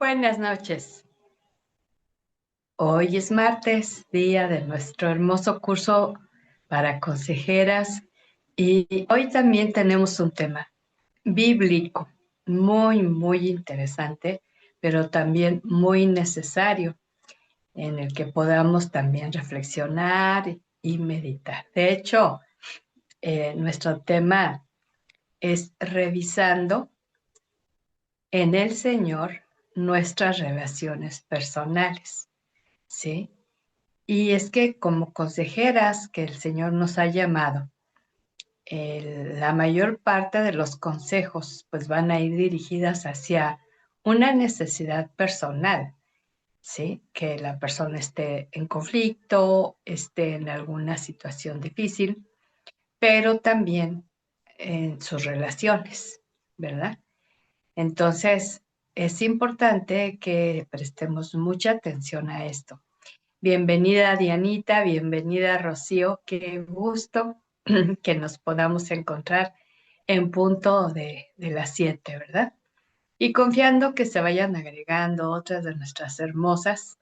Buenas noches. Hoy es martes, día de nuestro hermoso curso para consejeras y hoy también tenemos un tema bíblico muy interesante, pero también muy necesario en el que podamos también reflexionar y meditar. De hecho, nuestro tema es revisando en el Señor nuestras relaciones personales, ¿sí? Y es que como consejeras que el Señor nos ha llamado, la mayor parte de los consejos pues van a ir dirigidas hacia una necesidad personal, ¿sí? Que la persona esté en conflicto, esté en alguna situación difícil, pero también en sus relaciones, ¿verdad? Entonces, es importante que prestemos mucha atención a esto. Bienvenida Dianita, bienvenida Rocío, qué gusto que nos podamos encontrar en punto de las 7, ¿verdad? Y confiando que se vayan agregando otras de nuestras hermosas.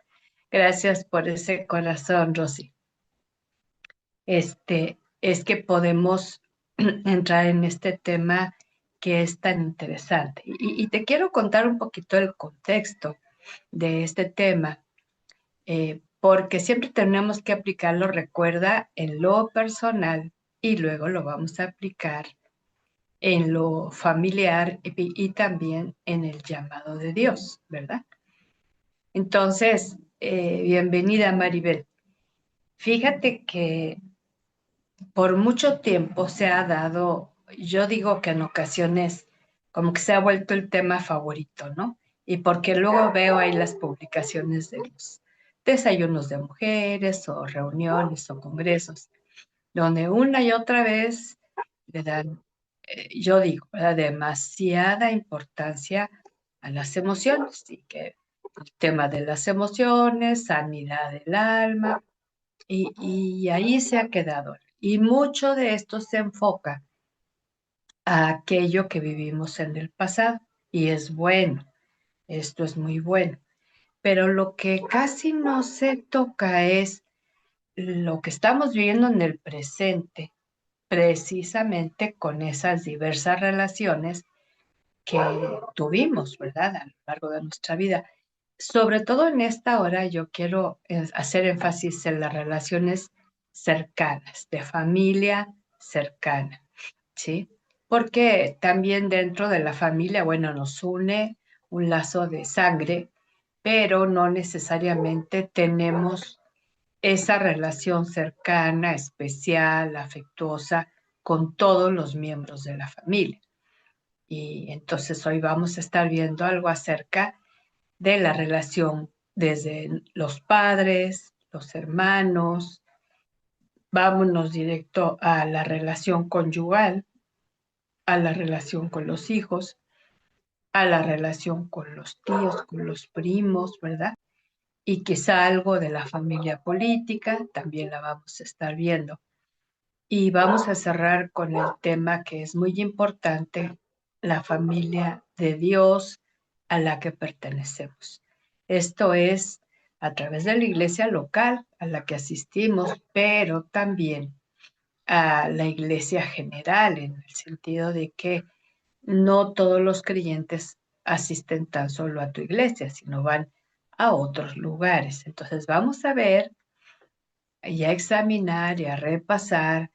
Gracias por ese corazón, Rosy. Es que podemos entrar en este tema que es tan interesante. Y te quiero contar un poquito el contexto de este tema porque siempre tenemos que aplicarlo, recuerda, en lo personal y luego lo vamos a aplicar en lo familiar y también en el llamado de Dios, ¿verdad? Entonces, bienvenida Maribel. Fíjate que por mucho tiempo se ha dado, yo digo que en ocasiones como que se ha vuelto el tema favorito, ¿no? Y porque luego veo ahí las publicaciones de los desayunos de mujeres o reuniones o congresos, donde una y otra vez le dan, yo digo, ¿verdad? Demasiada importancia a las emociones y que el tema de las emociones, sanidad del alma, y ahí se ha quedado. Y mucho de esto se enfoca a aquello que vivimos en el pasado. Y es bueno, esto es muy bueno. Pero lo que casi no se toca es lo que estamos viviendo en el presente, precisamente con esas diversas relaciones que tuvimos, ¿verdad? A lo largo de nuestra vida. Sobre todo en esta hora yo quiero hacer énfasis en las relaciones cercanas, de familia cercana, ¿sí? Porque también dentro de la familia, bueno, nos une un lazo de sangre, pero no necesariamente tenemos esa relación cercana, especial, afectuosa con todos los miembros de la familia. Y entonces hoy vamos a estar viendo algo acerca de la relación desde los padres, los hermanos, vámonos directo a la relación conyugal, a la relación con los hijos, a la relación con los tíos, con los primos, ¿verdad? Y quizá algo de la familia política, también la vamos a estar viendo. Y vamos a cerrar con el tema que es muy importante, la familia de Dios a la que pertenecemos. Esto es a través de la iglesia local a la que asistimos, pero también a la iglesia general, en el sentido de que no todos los creyentes asisten tan solo a tu iglesia, sino van a otros lugares. Entonces vamos a ver y a examinar y a repasar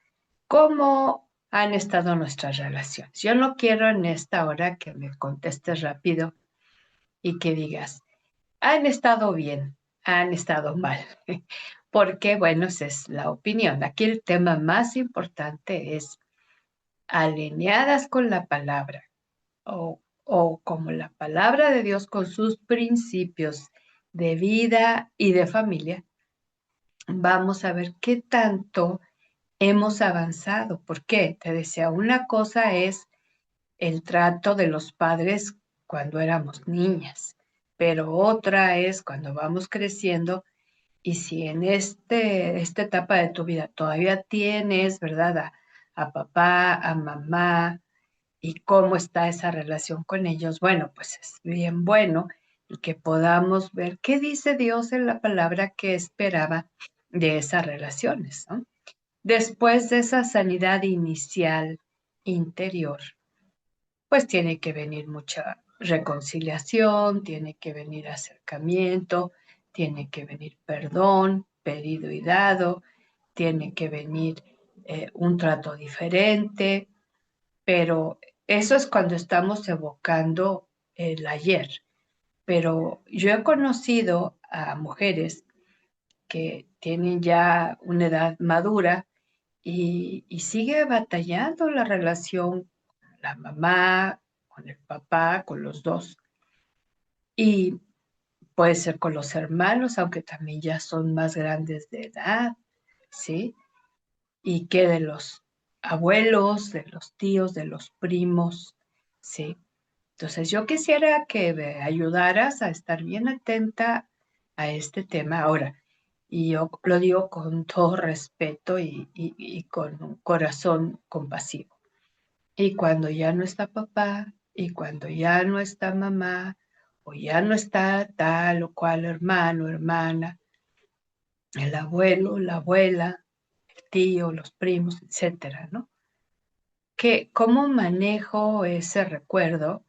cómo han estado nuestras relaciones. Yo no quiero en esta hora que me contestes rápido y que digas, han estado bien, han estado mal, porque bueno, esa es la opinión. Aquí el tema más importante es alineadas con la palabra o como la palabra de Dios con sus principios de vida y de familia. Vamos a ver qué tanto hemos avanzado. ¿Por qué? Te decía, una cosa es el trato de los padres cuando éramos niñas, pero otra es cuando vamos creciendo y si en esta etapa de tu vida todavía tienes, ¿verdad? A papá, a mamá y cómo está esa relación con ellos, bueno, pues es bien bueno y que podamos ver qué dice Dios en la palabra que esperaba de esas relaciones, ¿no? Después de esa sanidad inicial interior, pues tiene que venir mucha reconciliación, tiene que venir acercamiento, tiene que venir perdón, pedido y dado, tiene que venir un trato diferente, pero eso es cuando estamos evocando el ayer. Pero yo he conocido a mujeres que tienen ya una edad madura y sigue batallando la relación con la mamá, con el papá, con los dos. Y puede ser con los hermanos, aunque también ya son más grandes de edad, ¿sí? Y que de los abuelos, de los tíos, de los primos, ¿sí? Entonces yo quisiera que me ayudaras a estar bien atenta a este tema ahora. Y yo lo digo con todo respeto y con un corazón compasivo. Y cuando ya no está papá, y cuando ya no está mamá, o ya no está tal o cual hermano, hermana, el abuelo, la abuela, el tío, los primos, etcétera, ¿no? ¿Cómo manejo ese recuerdo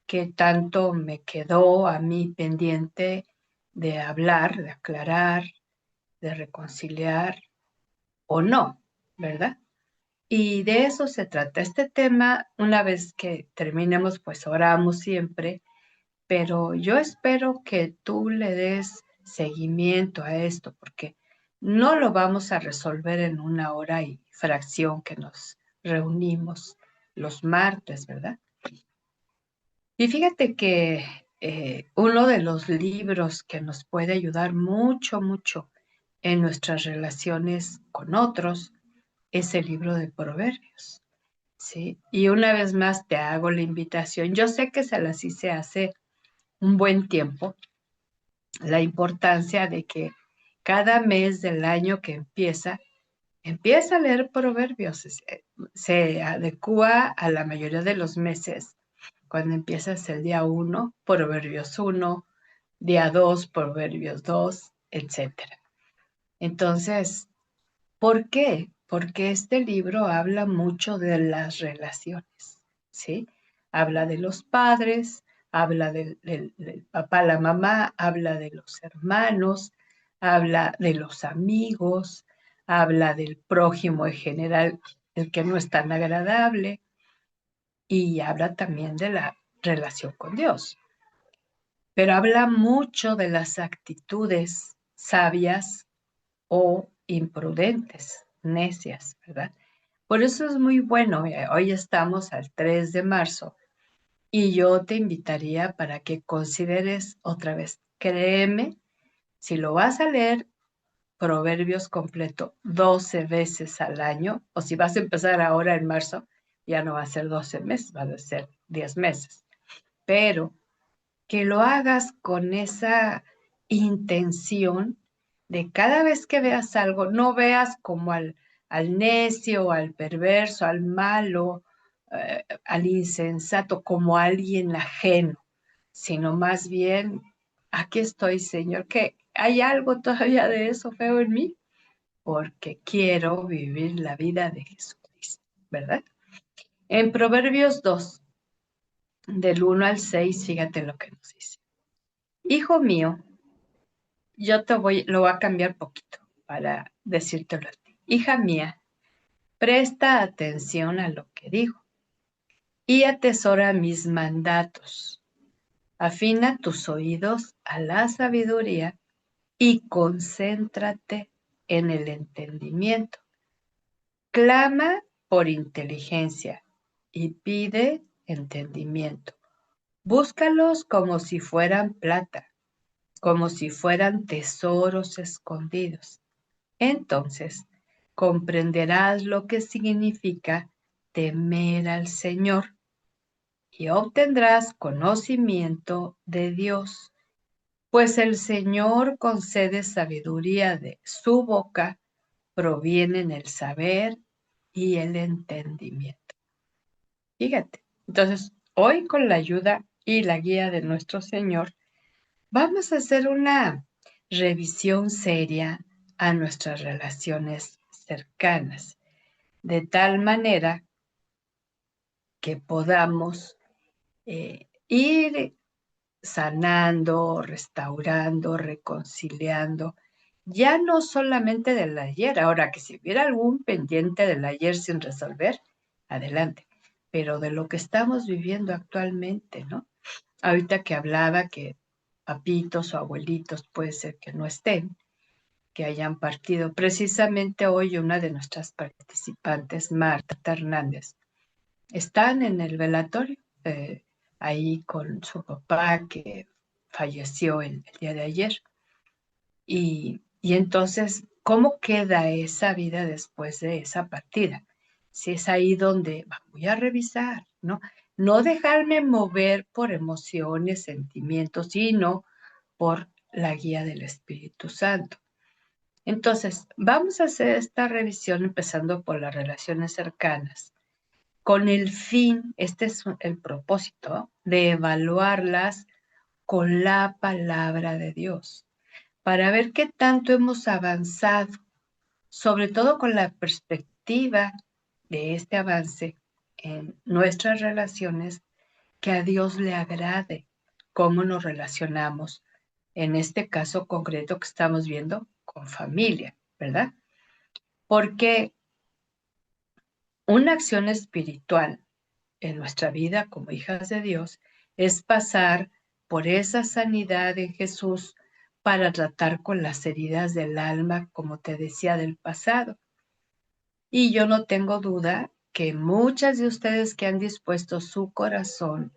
que tanto me quedó a mí pendiente de hablar, de aclarar, de reconciliar o no, ¿verdad? Y de eso se trata. Este tema, una vez que terminemos, pues oramos siempre, pero yo espero que tú le des seguimiento a esto, porque no lo vamos a resolver en una hora y fracción que nos reunimos los martes, ¿verdad? Y fíjate que uno de los libros que nos puede ayudar mucho, mucho en nuestras relaciones con otros es el libro de Proverbios, ¿sí? Y una vez más te hago la invitación. Yo sé que se las hice hace un buen tiempo, la importancia de que cada mes del año que empieza a leer Proverbios. Se adecua a la mayoría de los meses. Cuando empiezas el día 1, Proverbios 1, día 2, Proverbios 2, etcétera. Entonces, ¿por qué? Porque este libro habla mucho de las relaciones, ¿sí? Habla de los padres, habla del papá, la mamá, habla de los hermanos, habla de los amigos, habla del prójimo en general, el que no es tan agradable, y habla también de la relación con Dios. Pero habla mucho de las actitudes sabias o imprudentes, necias, ¿verdad? Por eso es muy bueno. Hoy estamos al 3 de marzo y yo te invitaría para que consideres otra vez. Créeme, si lo vas a leer Proverbios completo 12 veces al año, o si vas a empezar ahora en marzo, ya no va a ser 12 meses, van a ser 10 meses. Pero que lo hagas con esa intención de cada vez que veas algo, no veas como al necio, al perverso, al malo, al insensato, como alguien ajeno, sino más bien, aquí estoy, Señor, que hay algo todavía de eso feo en mí, porque quiero vivir la vida de Jesucristo, ¿verdad? En Proverbios 2, del 1 al 6, fíjate lo que nos dice. Hijo mío, lo voy a cambiar poquito para decírtelo a ti. Hija mía, presta atención a lo que digo y atesora mis mandatos. Afina tus oídos a la sabiduría y concéntrate en el entendimiento. Clama por inteligencia y pide entendimiento. Búscalos como si fueran plata, como si fueran tesoros escondidos. Entonces comprenderás lo que significa temer al Señor y obtendrás conocimiento de Dios, pues el Señor concede sabiduría, de su boca provienen el saber y el entendimiento. Fíjate, entonces hoy con la ayuda y la guía de nuestro Señor vamos a hacer una revisión seria a nuestras relaciones cercanas, de tal manera que podamos ir sanando, restaurando, reconciliando, ya no solamente del ayer, ahora que si hubiera algún pendiente del ayer sin resolver, adelante, pero de lo que estamos viviendo actualmente, ¿no? Ahorita que hablaba que papitos o abuelitos puede ser que no estén, que hayan partido. Precisamente hoy una de nuestras participantes, Marta Hernández, están en el velatorio, ahí con su papá que falleció el día de ayer. Y entonces, ¿cómo queda esa vida después de esa partida? Si es ahí donde voy a revisar, ¿no? No dejarme mover por emociones, sentimientos, sino por la guía del Espíritu Santo. Entonces, vamos a hacer esta revisión empezando por las relaciones cercanas, con el fin, este es el propósito, de evaluarlas con la palabra de Dios, para ver qué tanto hemos avanzado, sobre todo con la perspectiva de este avance en nuestras relaciones, que a Dios le agrade cómo nos relacionamos, en este caso concreto que estamos viendo con familia, ¿verdad? Porque una acción espiritual en nuestra vida como hijas de Dios es pasar por esa sanidad en Jesús para tratar con las heridas del alma, como te decía, del pasado. Y yo no tengo duda que muchas de ustedes que han dispuesto su corazón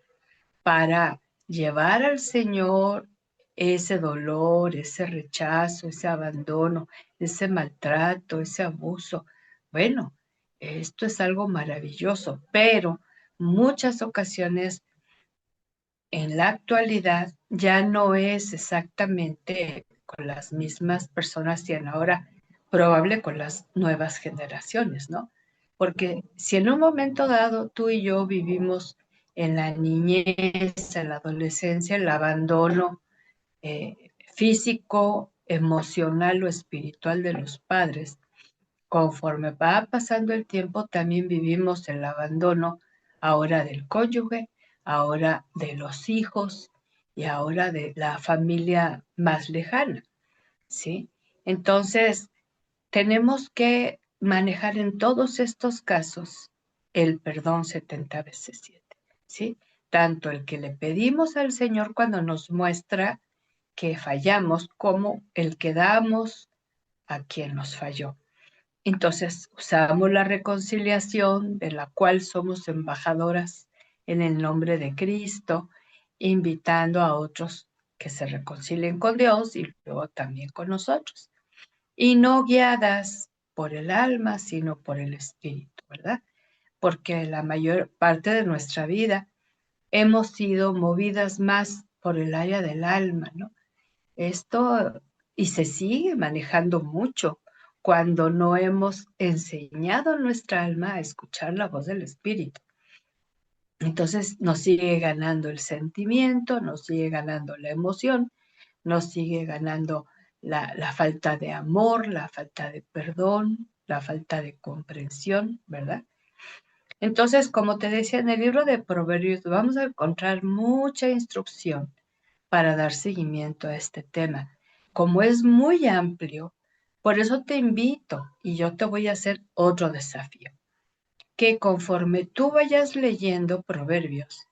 para llevar al Señor ese dolor, ese rechazo, ese abandono, ese maltrato, ese abuso. Bueno, esto es algo maravilloso, pero muchas ocasiones en la actualidad ya no es exactamente con las mismas personas y en ahora probable con las nuevas generaciones, ¿no? Porque si en un momento dado tú y yo vivimos en la niñez, en la adolescencia, el abandono físico, emocional o espiritual de los padres, conforme va pasando el tiempo, también vivimos el abandono ahora del cónyuge, ahora de los hijos y ahora de la familia más lejana, ¿sí? Entonces, tenemos que manejar en todos estos casos el perdón 70 veces 7, ¿sí? Tanto el que le pedimos al Señor cuando nos muestra que fallamos, como el que damos a quien nos falló. Entonces, usamos la reconciliación de la cual somos embajadoras en el nombre de Cristo, invitando a otros que se reconcilien con Dios y luego también con nosotros. Y no guiadas por el alma, sino por el espíritu, ¿verdad? Porque la mayor parte de nuestra vida hemos sido movidas más por el área del alma, ¿no? Esto, y se sigue manejando mucho cuando no hemos enseñado a nuestra alma a escuchar la voz del Espíritu. Entonces nos sigue ganando el sentimiento, nos sigue ganando la emoción, nos sigue ganando la falta de amor, la falta de perdón, la falta de comprensión, ¿verdad? Entonces, como te decía, en el libro de Proverbios vamos a encontrar mucha instrucción para dar seguimiento a este tema. Como es muy amplio, por eso te invito y yo te voy a hacer otro desafío, que conforme tú vayas leyendo Proverbios,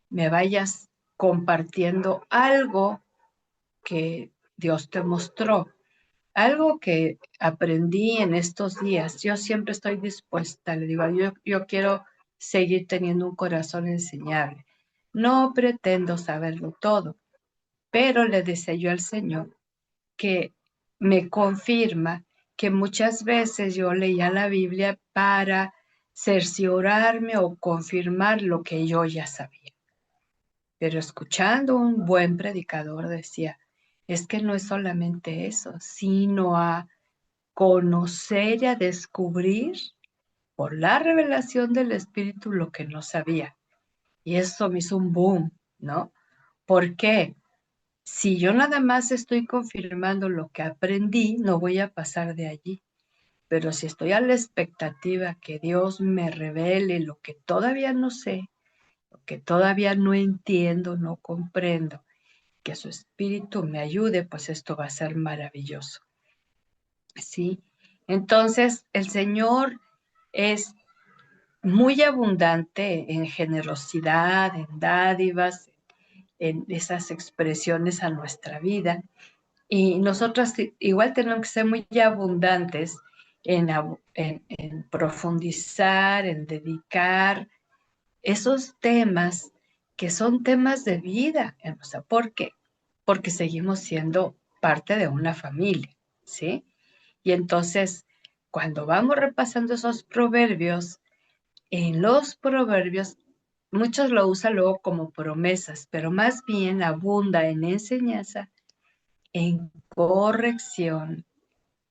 me vayas compartiendo algo que Dios te mostró, algo que aprendí en estos días. Yo siempre estoy dispuesta, le digo, yo quiero seguir teniendo un corazón enseñable. No pretendo saberlo todo, pero le decía yo al Señor que me confirma que muchas veces yo leía la Biblia para cerciorarme o confirmar lo que yo ya sabía. Pero escuchando un buen predicador decía, es que no es solamente eso, sino a conocer y a descubrir por la revelación del Espíritu lo que no sabía. Y eso me hizo un boom, ¿no? ¿Por qué? Si yo nada más estoy confirmando lo que aprendí, no voy a pasar de allí. Pero si estoy a la expectativa que Dios me revele lo que todavía no sé, lo que todavía no entiendo, no comprendo, que su espíritu me ayude, pues esto va a ser maravilloso. ¿Sí? Entonces, el Señor es muy abundante en generosidad, en dádivas, en esas expresiones a nuestra vida. Y nosotras igual tenemos que ser muy abundantes en profundizar, en dedicar esos temas que son temas de vida. O sea, ¿por qué? Porque seguimos siendo parte de una familia, ¿sí? Y entonces, cuando vamos repasando esos proverbios, en los proverbios, muchos lo usan luego como promesas, pero más bien abunda en enseñanza, en corrección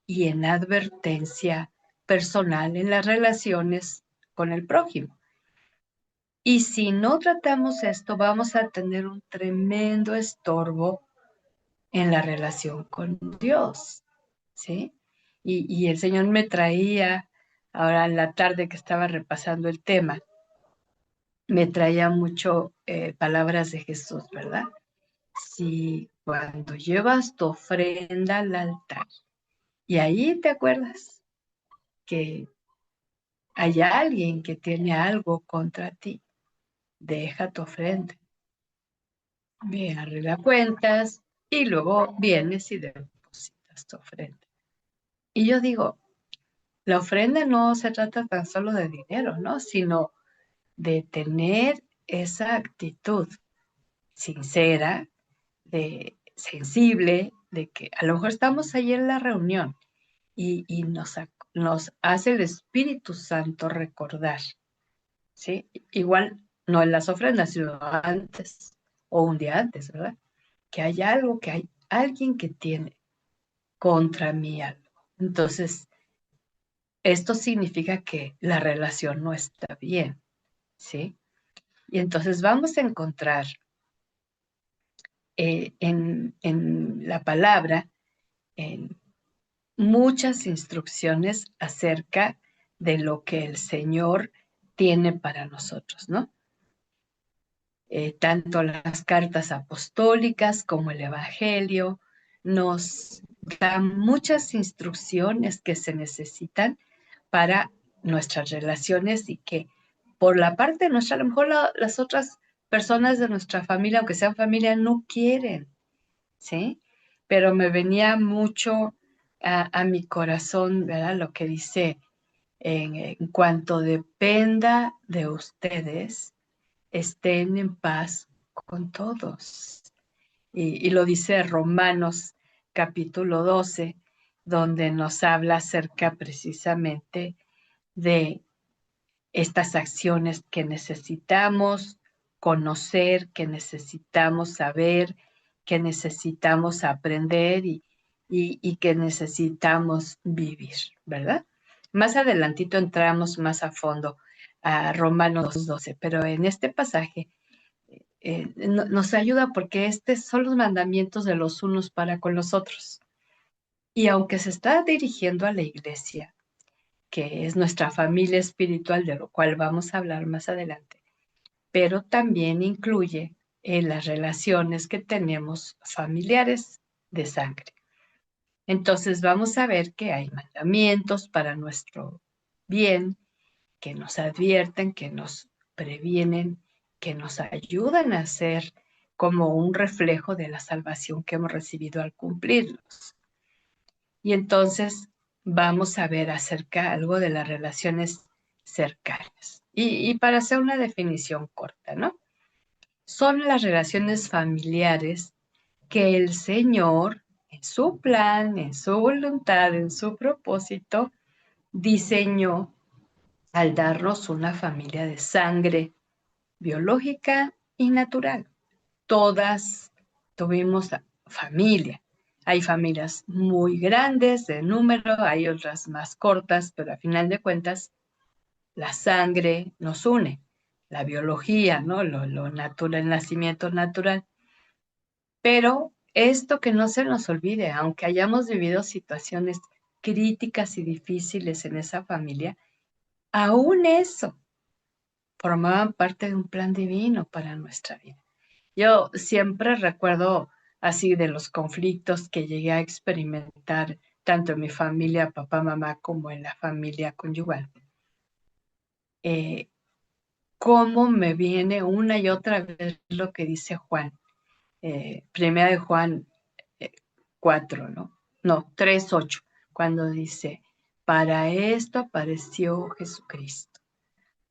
y en advertencia personal en las relaciones con el prójimo. Y si no tratamos esto, vamos a tener un tremendo estorbo en la relación con Dios, ¿sí? Y el Señor me traía, ahora en la tarde que estaba repasando el tema, me traía mucho palabras de Jesús, ¿verdad? Si cuando llevas tu ofrenda al altar, y ahí te acuerdas que hay alguien que tiene algo contra ti, deja tu ofrenda, ve, arregla cuentas y luego vienes y depositas tu ofrenda. Y yo digo, la ofrenda no se trata tan solo de dinero, ¿no? Sino de tener esa actitud sincera, de sensible, de que a lo mejor estamos ahí en la reunión y nos hace el Espíritu Santo recordar, ¿sí? Igual no en las ofrendas, sino antes o un día antes, ¿verdad? Que hay algo, que hay alguien que tiene contra mí algo. Entonces, esto significa que la relación no está bien, ¿sí? Y entonces vamos a encontrar en la palabra en muchas instrucciones acerca de lo que el Señor tiene para nosotros, ¿no? Tanto las cartas apostólicas como el Evangelio nos dan muchas instrucciones que se necesitan para nuestras relaciones y que por la parte nuestra, a lo mejor las otras personas de nuestra familia, aunque sean familia, no quieren, ¿sí? Pero me venía mucho a mi corazón, ¿verdad? Lo que dice en cuanto dependa de ustedes, estén en paz con todos. Y lo dice Romanos capítulo 12, donde nos habla acerca precisamente de estas acciones que necesitamos conocer, que necesitamos saber, que necesitamos aprender y que necesitamos vivir, ¿verdad? Más adelantito entramos más a fondo a Romanos 12, pero en este pasaje nos ayuda porque estos son los mandamientos de los unos para con los otros. Y aunque se está dirigiendo a la iglesia, que es nuestra familia espiritual, de lo cual vamos a hablar más adelante, pero también incluye las relaciones que tenemos familiares de sangre. Entonces vamos a ver que hay mandamientos para nuestro bien, que nos advierten, que nos previenen, que nos ayudan a ser como un reflejo de la salvación que hemos recibido al cumplirlos. Y entonces vamos a ver acerca algo de las relaciones cercanas. Y para hacer una definición corta, ¿no? Son las relaciones familiares que el Señor, en su plan, en su voluntad, en su propósito, diseñó al darnos una familia de sangre biológica y natural. Todas tuvimos familia. Hay familias muy grandes de número, hay otras más cortas, pero a final de cuentas la sangre nos une, la biología, ¿no? Lo natural, el nacimiento natural. Pero esto que no se nos olvide, aunque hayamos vivido situaciones críticas y difíciles en esa familia, aún eso formaban parte de un plan divino para nuestra vida. Yo siempre recuerdo así de los conflictos que llegué a experimentar tanto en mi familia, papá, mamá, como en la familia conyugal. Cómo me viene una y otra vez lo que dice Juan, primera de Juan 4, ¿no? No, 3:8, cuando dice, para esto apareció Jesucristo,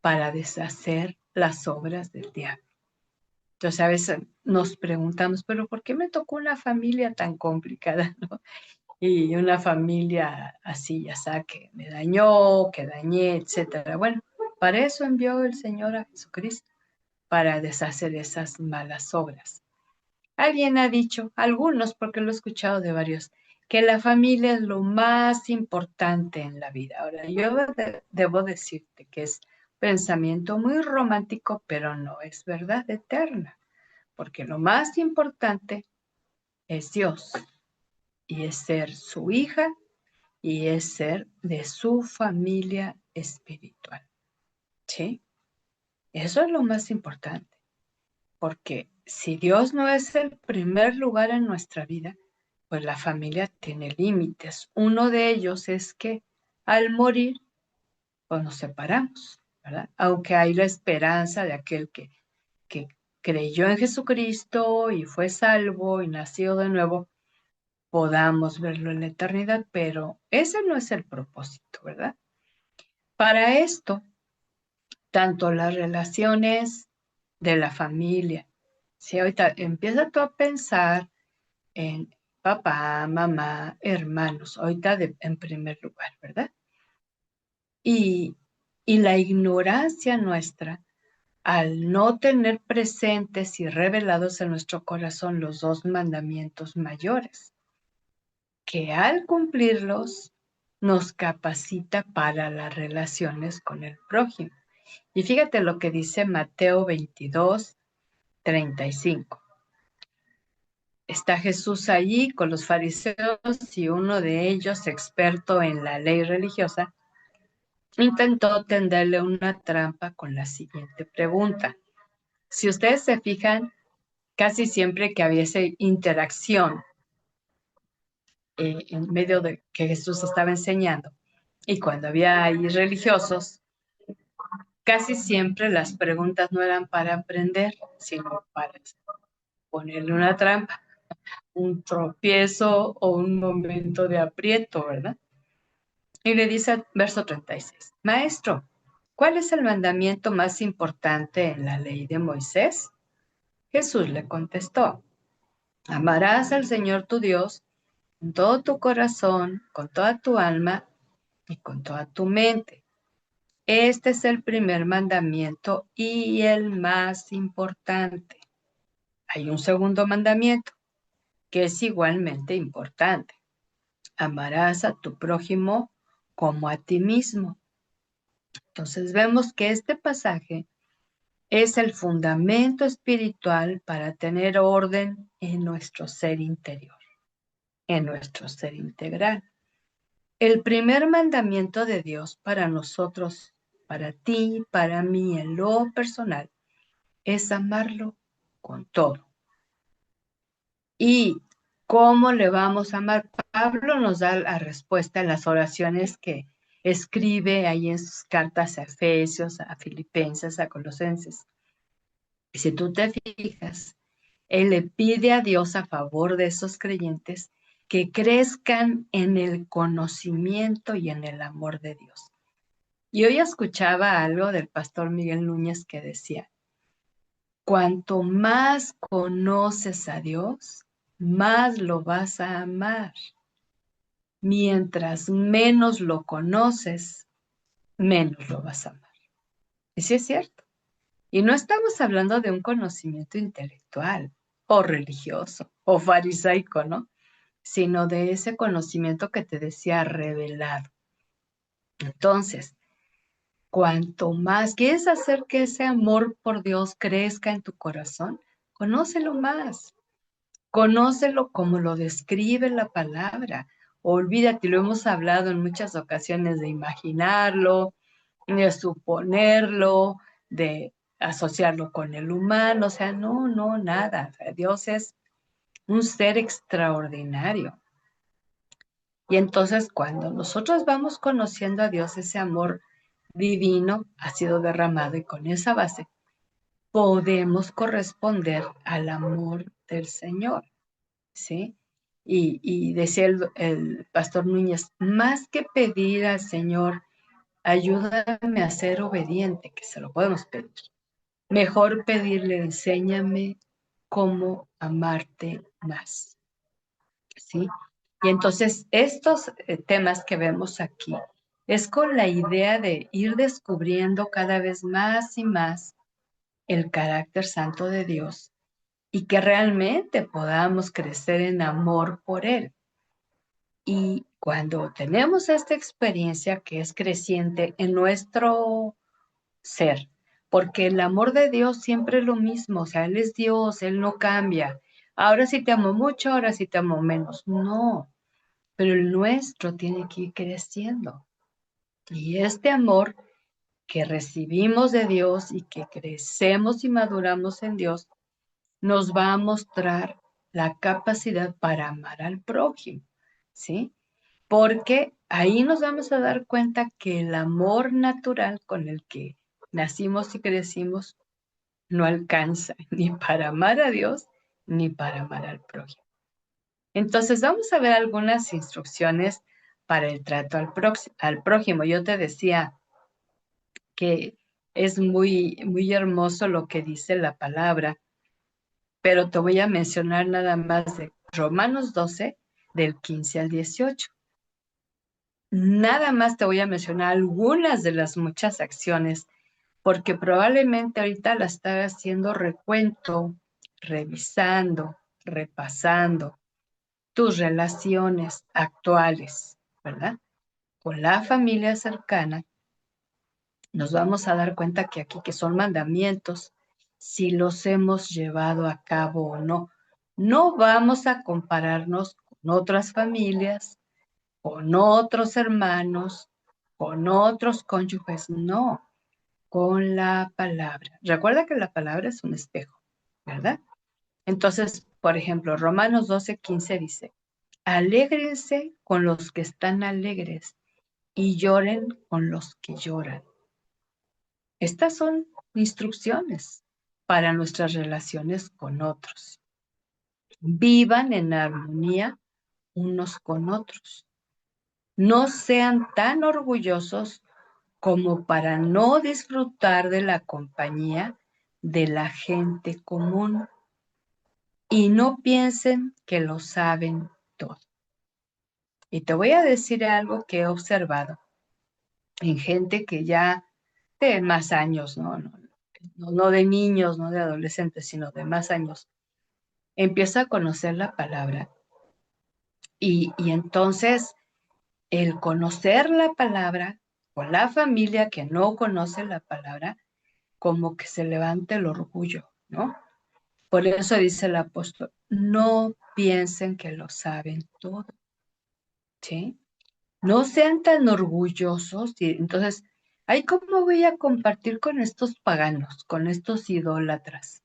para deshacer las obras del diablo. Entonces a veces nos preguntamos, pero ¿por qué me tocó una familia tan complicada, ¿no? Y una familia así, ya sea que me dañó, que dañé, etcétera. Bueno, para eso envió el Señor a Jesucristo, para deshacer esas malas obras. Alguien ha dicho, algunos, porque lo he escuchado de varios, que la familia es lo más importante en la vida. Ahora, yo debo decirte que es pensamiento muy romántico, pero no es verdad eterna, porque lo más importante es Dios y es ser su hija y es ser de su familia espiritual. ¿Sí? Eso es lo más importante, porque si Dios no es el primer lugar en nuestra vida, pues la familia tiene límites. Uno de ellos es que al morir, pues nos separamos, ¿verdad? Aunque hay la esperanza de aquel que creyó en Jesucristo y fue salvo y nació de nuevo, podamos verlo en la eternidad, pero ese no es el propósito, ¿verdad? Para esto, tanto las relaciones de la familia, si ahorita empieza tú a pensar en papá, mamá, hermanos, ahorita en primer lugar, ¿verdad? Y, y la ignorancia nuestra al no tener presentes y revelados en nuestro corazón los dos mandamientos mayores, que al cumplirlos nos capacita para las relaciones con el prójimo. Y fíjate lo que dice Mateo 22:35. Está Jesús allí con los fariseos y uno de ellos, experto en la ley religiosa, intentó tenderle una trampa con la siguiente pregunta. Si ustedes se fijan, casi siempre que había esa interacción en medio de que Jesús estaba enseñando, y cuando había ahí religiosos, casi siempre las preguntas no eran para aprender, sino para ponerle una trampa, un tropiezo o un momento de aprieto, ¿verdad? Y le dice, verso 36, Maestro, ¿cuál es el mandamiento más importante en la ley de Moisés? Jesús le contestó, amarás al Señor tu Dios con todo tu corazón, con toda tu alma y con toda tu mente. Este es el primer mandamiento y el más importante. Hay un segundo mandamiento que es igualmente importante. Amarás a tu prójimo como a ti mismo. Entonces vemos que este pasaje es el fundamento espiritual para tener orden en nuestro ser interior, en nuestro ser integral. El primer mandamiento de Dios para nosotros, para ti, para mí, en lo personal, es amarlo con todo. ¿Y cómo le vamos a amar? Pablo nos da la respuesta en las oraciones que escribe ahí en sus cartas a Efesios, a Filipenses, a Colosenses. Y si tú te fijas, él le pide a Dios a favor de esos creyentes que crezcan en el conocimiento y en el amor de Dios. Y hoy escuchaba algo del pastor Miguel Núñez que decía, cuanto más conoces a Dios, más lo vas a amar. Mientras menos lo conoces, menos lo vas a amar. Y sí es cierto. Y no estamos hablando de un conocimiento intelectual o religioso o farisaico, ¿no? Sino de ese conocimiento que te decía revelado. Entonces, cuanto más quieres hacer que ese amor por Dios crezca en tu corazón, conócelo más. Conócelo como lo describe la palabra. Olvídate, lo hemos hablado en muchas ocasiones de imaginarlo, de suponerlo, de asociarlo con el humano. O sea, no, no, nada. O sea, Dios es un ser extraordinario. Y entonces cuando nosotros vamos conociendo a Dios, ese amor divino ha sido derramado y con esa base podemos corresponder al amor del Señor, ¿sí? Y decía el pastor Núñez, más que pedir al Señor, ayúdame a ser obediente, que se lo podemos pedir. Mejor pedirle, enséñame cómo amarte más, ¿sí? Y entonces estos temas que vemos aquí es con la idea de ir descubriendo cada vez más y más el carácter santo de Dios y que realmente podamos crecer en amor por Él. Y cuando tenemos esta experiencia que es creciente en nuestro ser, porque el amor de Dios siempre es lo mismo, o sea, Él es Dios, Él no cambia. Ahora sí te amo mucho, ahora sí te amo menos. No, pero el nuestro tiene que ir creciendo. Y este amor que recibimos de Dios y que crecemos y maduramos en Dios, nos va a mostrar la capacidad para amar al prójimo, ¿sí? Porque ahí nos vamos a dar cuenta que el amor natural con el que nacimos y crecimos no alcanza ni para amar a Dios ni para amar al prójimo. Entonces vamos a ver algunas instrucciones para el trato al prójimo. Yo te decía que es muy, muy hermoso lo que dice la palabra, pero te voy a mencionar nada más de Romanos 12, del 15 al 18. Nada más te voy a mencionar algunas de las muchas acciones, porque probablemente ahorita la estás haciendo recuento, revisando, repasando tus relaciones actuales, ¿verdad? Con la familia cercana, nos vamos a dar cuenta que aquí que son mandamientos, si los hemos llevado a cabo o no. No vamos a compararnos con otras familias, con otros hermanos, con otros cónyuges, no, con la palabra. Recuerda que la palabra es un espejo, ¿verdad? Entonces, por ejemplo, Romanos 12:15 dice, alégrense con los que están alegres y lloren con los que lloran. Estas son instrucciones para nuestras relaciones con otros. Vivan en armonía unos con otros. No sean tan orgullosos como para no disfrutar de la compañía de la gente común y no piensen que lo saben todo. Y te voy a decir algo que he observado en gente que ya de más años, no de niños, no de adolescentes, sino de más años, empieza a conocer la palabra. Y entonces el conocer la palabra con la familia que no conoce la palabra, como que se levanta el orgullo, ¿no? Por eso dice el apóstol, no piensen que lo saben todo, ¿sí? No sean tan orgullosos y entonces, ay, ¿cómo voy a compartir con estos paganos, con estos idólatras?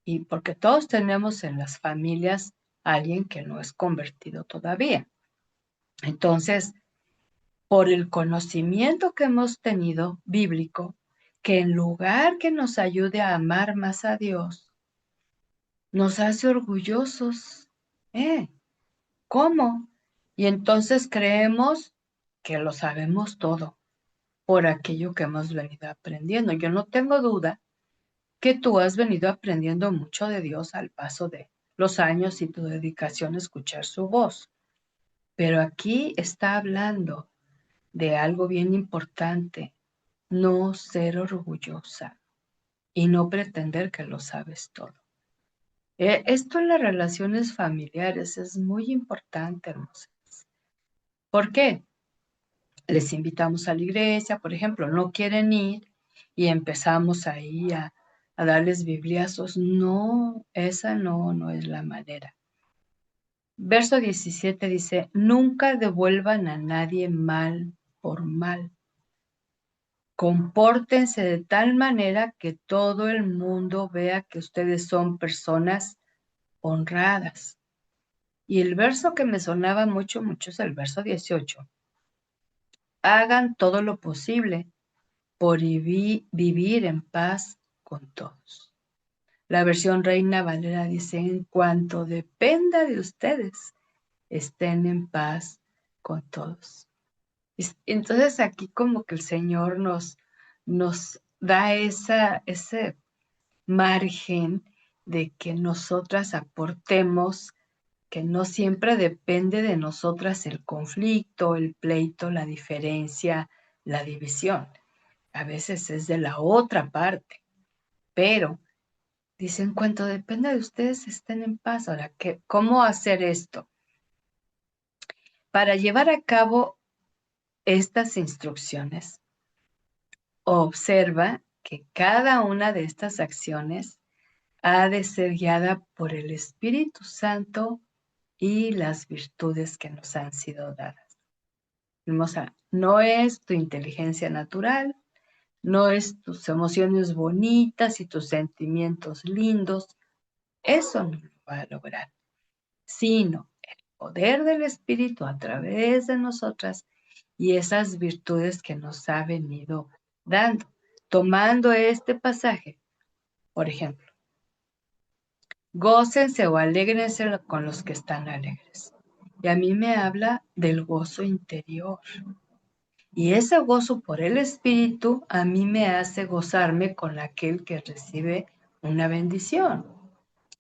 Y porque todos tenemos en las familias a alguien que no es convertido todavía. Entonces, por el conocimiento que hemos tenido bíblico, que en lugar que nos ayude a amar más a Dios, nos hace orgullosos. ¿Cómo? Y entonces creemos que lo sabemos todo por aquello que hemos venido aprendiendo. Yo no tengo duda que tú has venido aprendiendo mucho de Dios al paso de los años y tu dedicación a escuchar su voz. Pero aquí está hablando de algo bien importante, no ser orgullosa y no pretender que lo sabes todo. Esto en las relaciones familiares es muy importante, hermosas. ¿Por qué? Les invitamos a la iglesia, por ejemplo, no quieren ir y empezamos ahí a darles bibliazos. No, esa no es la manera. Verso 17 dice, nunca devuelvan a nadie mal por mal. Compórtense de tal manera que todo el mundo vea que ustedes son personas honradas. Y el verso que me sonaba mucho es el verso 18. Hagan todo lo posible por vivir en paz con todos. La versión Reina Valera dice, en cuanto dependa de ustedes, estén en paz con todos. Entonces aquí como que el Señor nos da ese margen de que nosotras aportemos, que no siempre depende de nosotras el conflicto, el pleito, la diferencia, la división. A veces es de la otra parte, pero dice, en cuanto dependa de ustedes, estén en paz. Ahora, ¿cómo hacer esto? Para llevar a cabo estas instrucciones, observa que cada una de estas acciones ha de ser guiada por el Espíritu Santo y las virtudes que nos han sido dadas. Hermosa, no es tu inteligencia natural, no es tus emociones bonitas y tus sentimientos lindos, eso no lo va a lograr, sino el poder del Espíritu a través de nosotras y esas virtudes que nos ha venido dando. Tomando este pasaje, por ejemplo, gócense o alégrense con los que están alegres. Y a mí me habla del gozo interior. Y ese gozo por el Espíritu a mí me hace gozarme con aquel que recibe una bendición.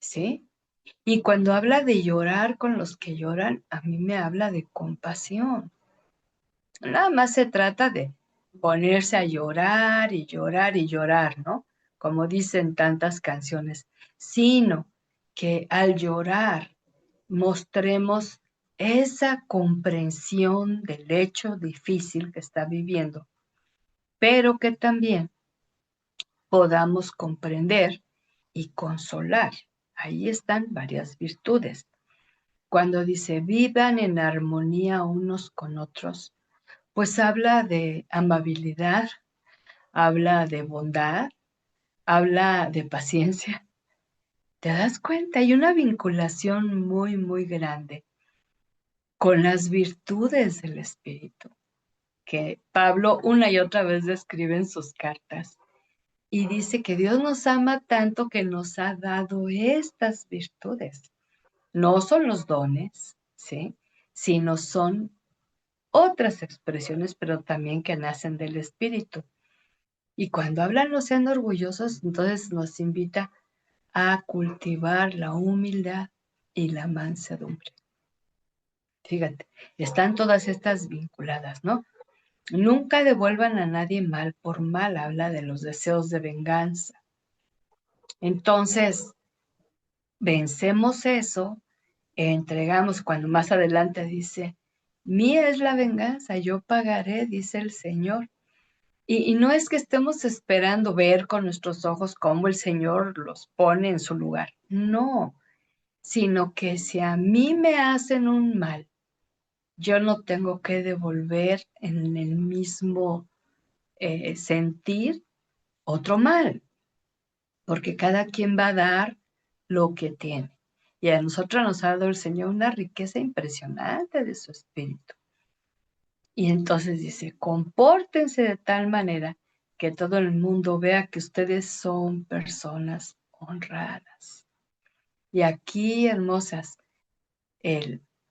¿Sí? Y cuando habla de llorar con los que lloran, a mí me habla de compasión. Nada más se trata de ponerse a llorar y llorar y llorar, ¿no? Como dicen tantas canciones, sino que al llorar mostremos esa comprensión del hecho difícil que está viviendo, pero que también podamos comprender y consolar. Ahí están varias virtudes. Cuando dice vivan en armonía unos con otros, pues habla de amabilidad, habla de bondad, habla de paciencia. ¿Te das cuenta? Hay una vinculación muy grande con las virtudes del Espíritu, que Pablo una y otra vez describe en sus cartas. Y dice que Dios nos ama tanto que nos ha dado estas virtudes. No son los dones, ¿sí? Sino son otras expresiones, pero también que nacen del Espíritu. Y cuando hablan no sean orgullosos, entonces nos invita a cultivar la humildad y la mansedumbre. Fíjate, están todas estas vinculadas, ¿no? Nunca devuelvan a nadie mal por mal, habla de los deseos de venganza. Entonces, vencemos eso, entregamos, cuando más adelante dice, mía es la venganza, yo pagaré, dice el Señor. Y no es que estemos esperando ver con nuestros ojos cómo el Señor los pone en su lugar, no, sino que si a mí me hacen un mal, yo no tengo que devolver en el mismo sentir otro mal, porque cada quien va a dar lo que tiene. Y a nosotros nos ha dado el Señor una riqueza impresionante de su espíritu. Y entonces dice, compórtense de tal manera que todo el mundo vea que ustedes son personas honradas. Y aquí, hermosas,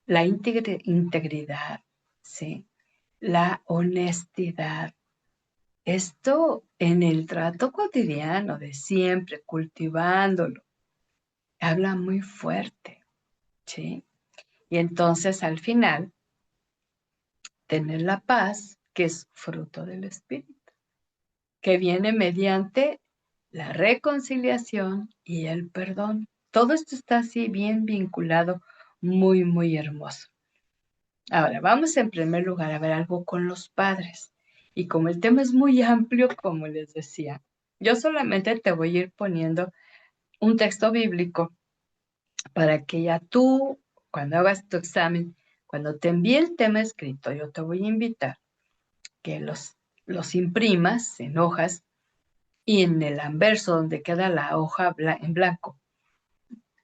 la integridad, ¿sí? La honestidad. Esto en el trato cotidiano de siempre, cultivándolo, habla muy fuerte, ¿sí? Y entonces al final, tener la paz, que es fruto del Espíritu, que viene mediante la reconciliación y el perdón. Todo esto está así bien vinculado, muy hermoso. Ahora, vamos en primer lugar a ver algo con los padres. Y como el tema es muy amplio, como les decía, Yo solamente te voy a ir poniendo un texto bíblico para que ya tú, cuando hagas tu examen, cuando te envíe el tema escrito, yo te voy a invitar que los imprimas en hojas y en el anverso donde queda la hoja en blanco,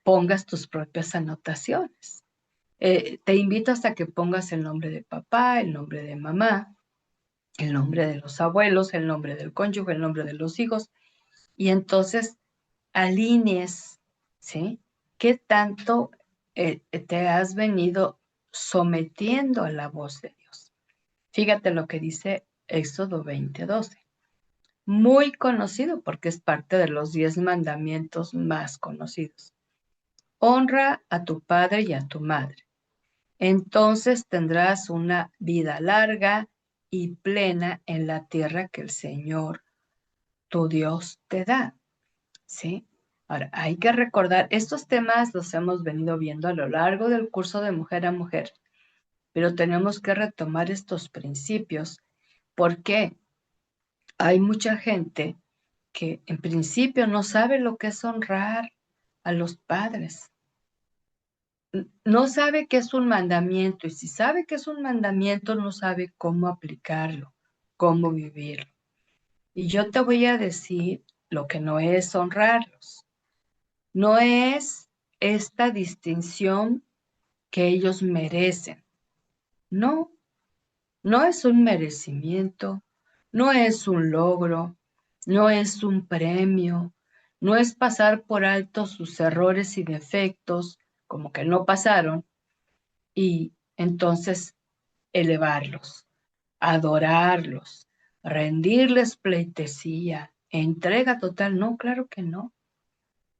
pongas tus propias anotaciones. Te invito hasta que pongas el nombre de papá, el nombre de mamá, el nombre de los abuelos, el nombre del cónyuge, el nombre de los hijos, y entonces alinees, ¿sí? ¿Qué tanto te has venido sometiendo a la voz de Dios? Fíjate lo que dice Éxodo 20:12. Muy conocido porque es parte de los 10 mandamientos más conocidos. Honra a tu padre y a tu madre. Entonces tendrás una vida larga y plena en la tierra que el Señor, tu Dios, te da. ¿Sí? Ahora, hay que recordar, estos temas los hemos venido viendo a lo largo del curso de Mujer a Mujer, pero tenemos que retomar estos principios porque hay mucha gente que en principio no sabe lo que es honrar a los padres. No sabe que es un mandamiento y si sabe que es un mandamiento no sabe cómo aplicarlo, cómo vivirlo. Y yo te voy a decir lo que no es honrarlos. No es esta distinción que ellos merecen. No, no es un merecimiento, no es un logro, no es un premio, no es pasar por alto sus errores y defectos, como que no pasaron, y entonces elevarlos, adorarlos, rendirles pleitesía, entrega total. No, claro que no.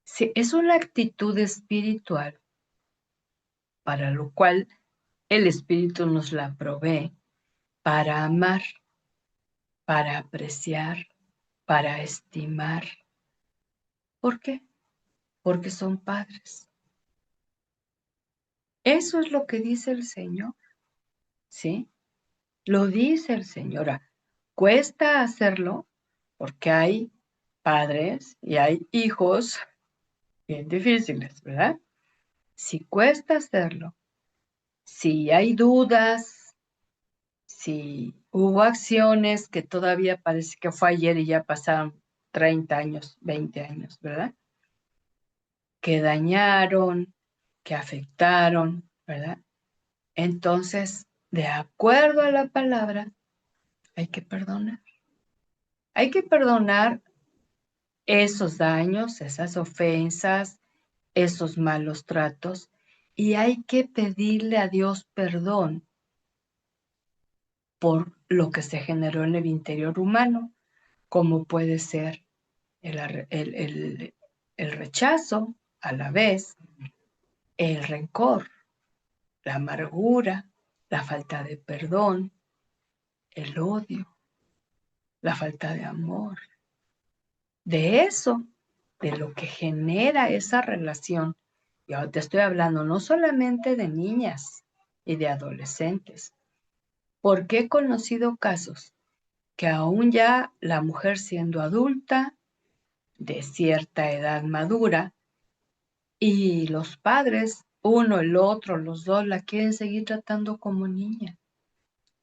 Sí, es una actitud espiritual para lo cual el Espíritu nos la provee para amar, para apreciar, para estimar. ¿Por qué? Porque son padres. Eso es lo que dice el Señor, ¿sí? Lo dice el Señor. Cuesta hacerlo porque hay padres y hay hijos bien difíciles, ¿verdad? Si cuesta hacerlo, si hay dudas, si hubo acciones que todavía parece que fue ayer y ya pasaron 30 años, 20 años, ¿verdad? Que dañaron, que afectaron, ¿verdad? Entonces, de acuerdo a la palabra, hay que perdonar. Hay que perdonar esos daños, esas ofensas, esos malos tratos, y hay que pedirle a Dios perdón por lo que se generó en el interior humano, como puede ser el rechazo a la vez, el rencor, la amargura, la falta de perdón, el odio, la falta de amor. De eso, de lo que genera esa relación. Y ahora te estoy hablando no solamente de niñas y de adolescentes, porque he conocido casos que aún ya la mujer siendo adulta, de cierta edad madura, y los padres, uno, el otro, los dos, la quieren seguir tratando como niña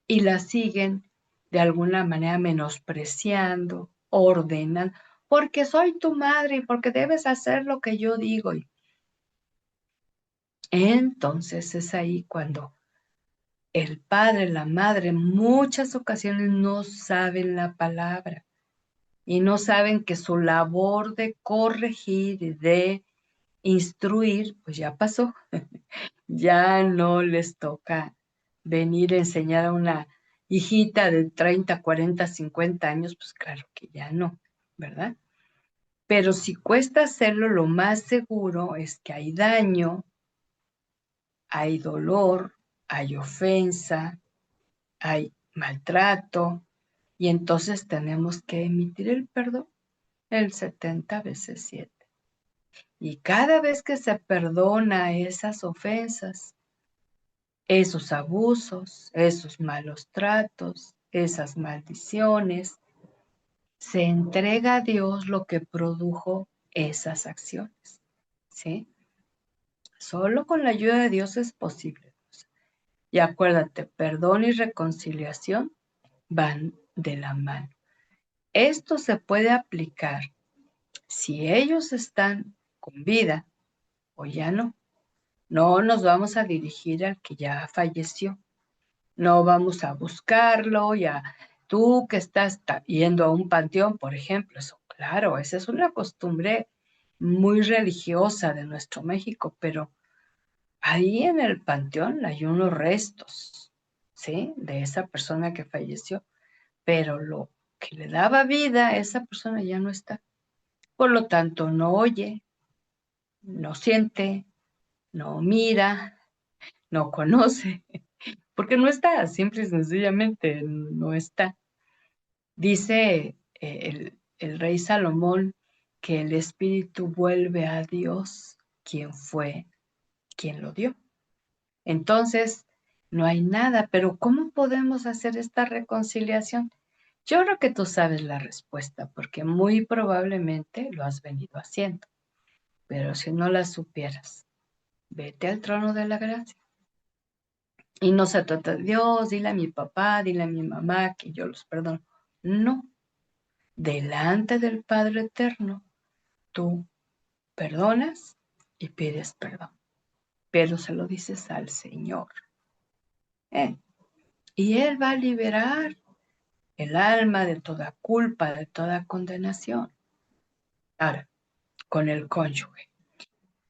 y la siguen de alguna manera menospreciando, ordenan, porque soy tu madre y porque debes hacer lo que yo digo. Y entonces es ahí cuando el padre, la madre, en muchas ocasiones no saben la palabra y no saben que su labor de corregir y de instruir, pues ya pasó. Ya no les toca venir a enseñar a una hijita de 30, 40, 50 años, pues claro que ya no, ¿verdad? Pero si cuesta hacerlo, lo más seguro es que hay daño, hay dolor, hay ofensa, hay maltrato, y entonces tenemos que emitir el perdón el 70 veces 7. Y cada vez que se perdona esas ofensas, esos abusos, esos malos tratos, esas maldiciones, se entrega a Dios lo que produjo esas acciones, ¿sí? Solo con la ayuda de Dios es posible. Y acuérdate, perdón y reconciliación van de la mano. Esto se puede aplicar si ellos están con vida o ya no. No nos vamos a dirigir al que ya falleció. No vamos a buscarlo ya. Tú que estás yendo a un panteón, por ejemplo, eso, claro, esa es una costumbre muy religiosa de nuestro México, pero ahí en el panteón hay unos restos, ¿sí? De esa persona que falleció, pero lo que le daba vida a esa persona ya no está. Por lo tanto, no oye, no siente, no mira, no conoce, porque no está, simple y sencillamente no está. Dice el rey Salomón que el espíritu vuelve a Dios, quien fue, quien lo dio. Entonces, no hay nada, pero ¿cómo podemos hacer esta reconciliación? Yo creo que tú sabes la respuesta, porque muy probablemente lo has venido haciendo, pero si no la supieras, vete al trono de la gracia. Y no se trata de Dios, dile a mi papá, dile a mi mamá que yo los perdono. No, delante del Padre Eterno, tú perdonas y pides perdón, pero se lo dices al Señor. ¿eh? Y Él va a liberar el alma de toda culpa, de toda condenación. Ahora, con el cónyuge.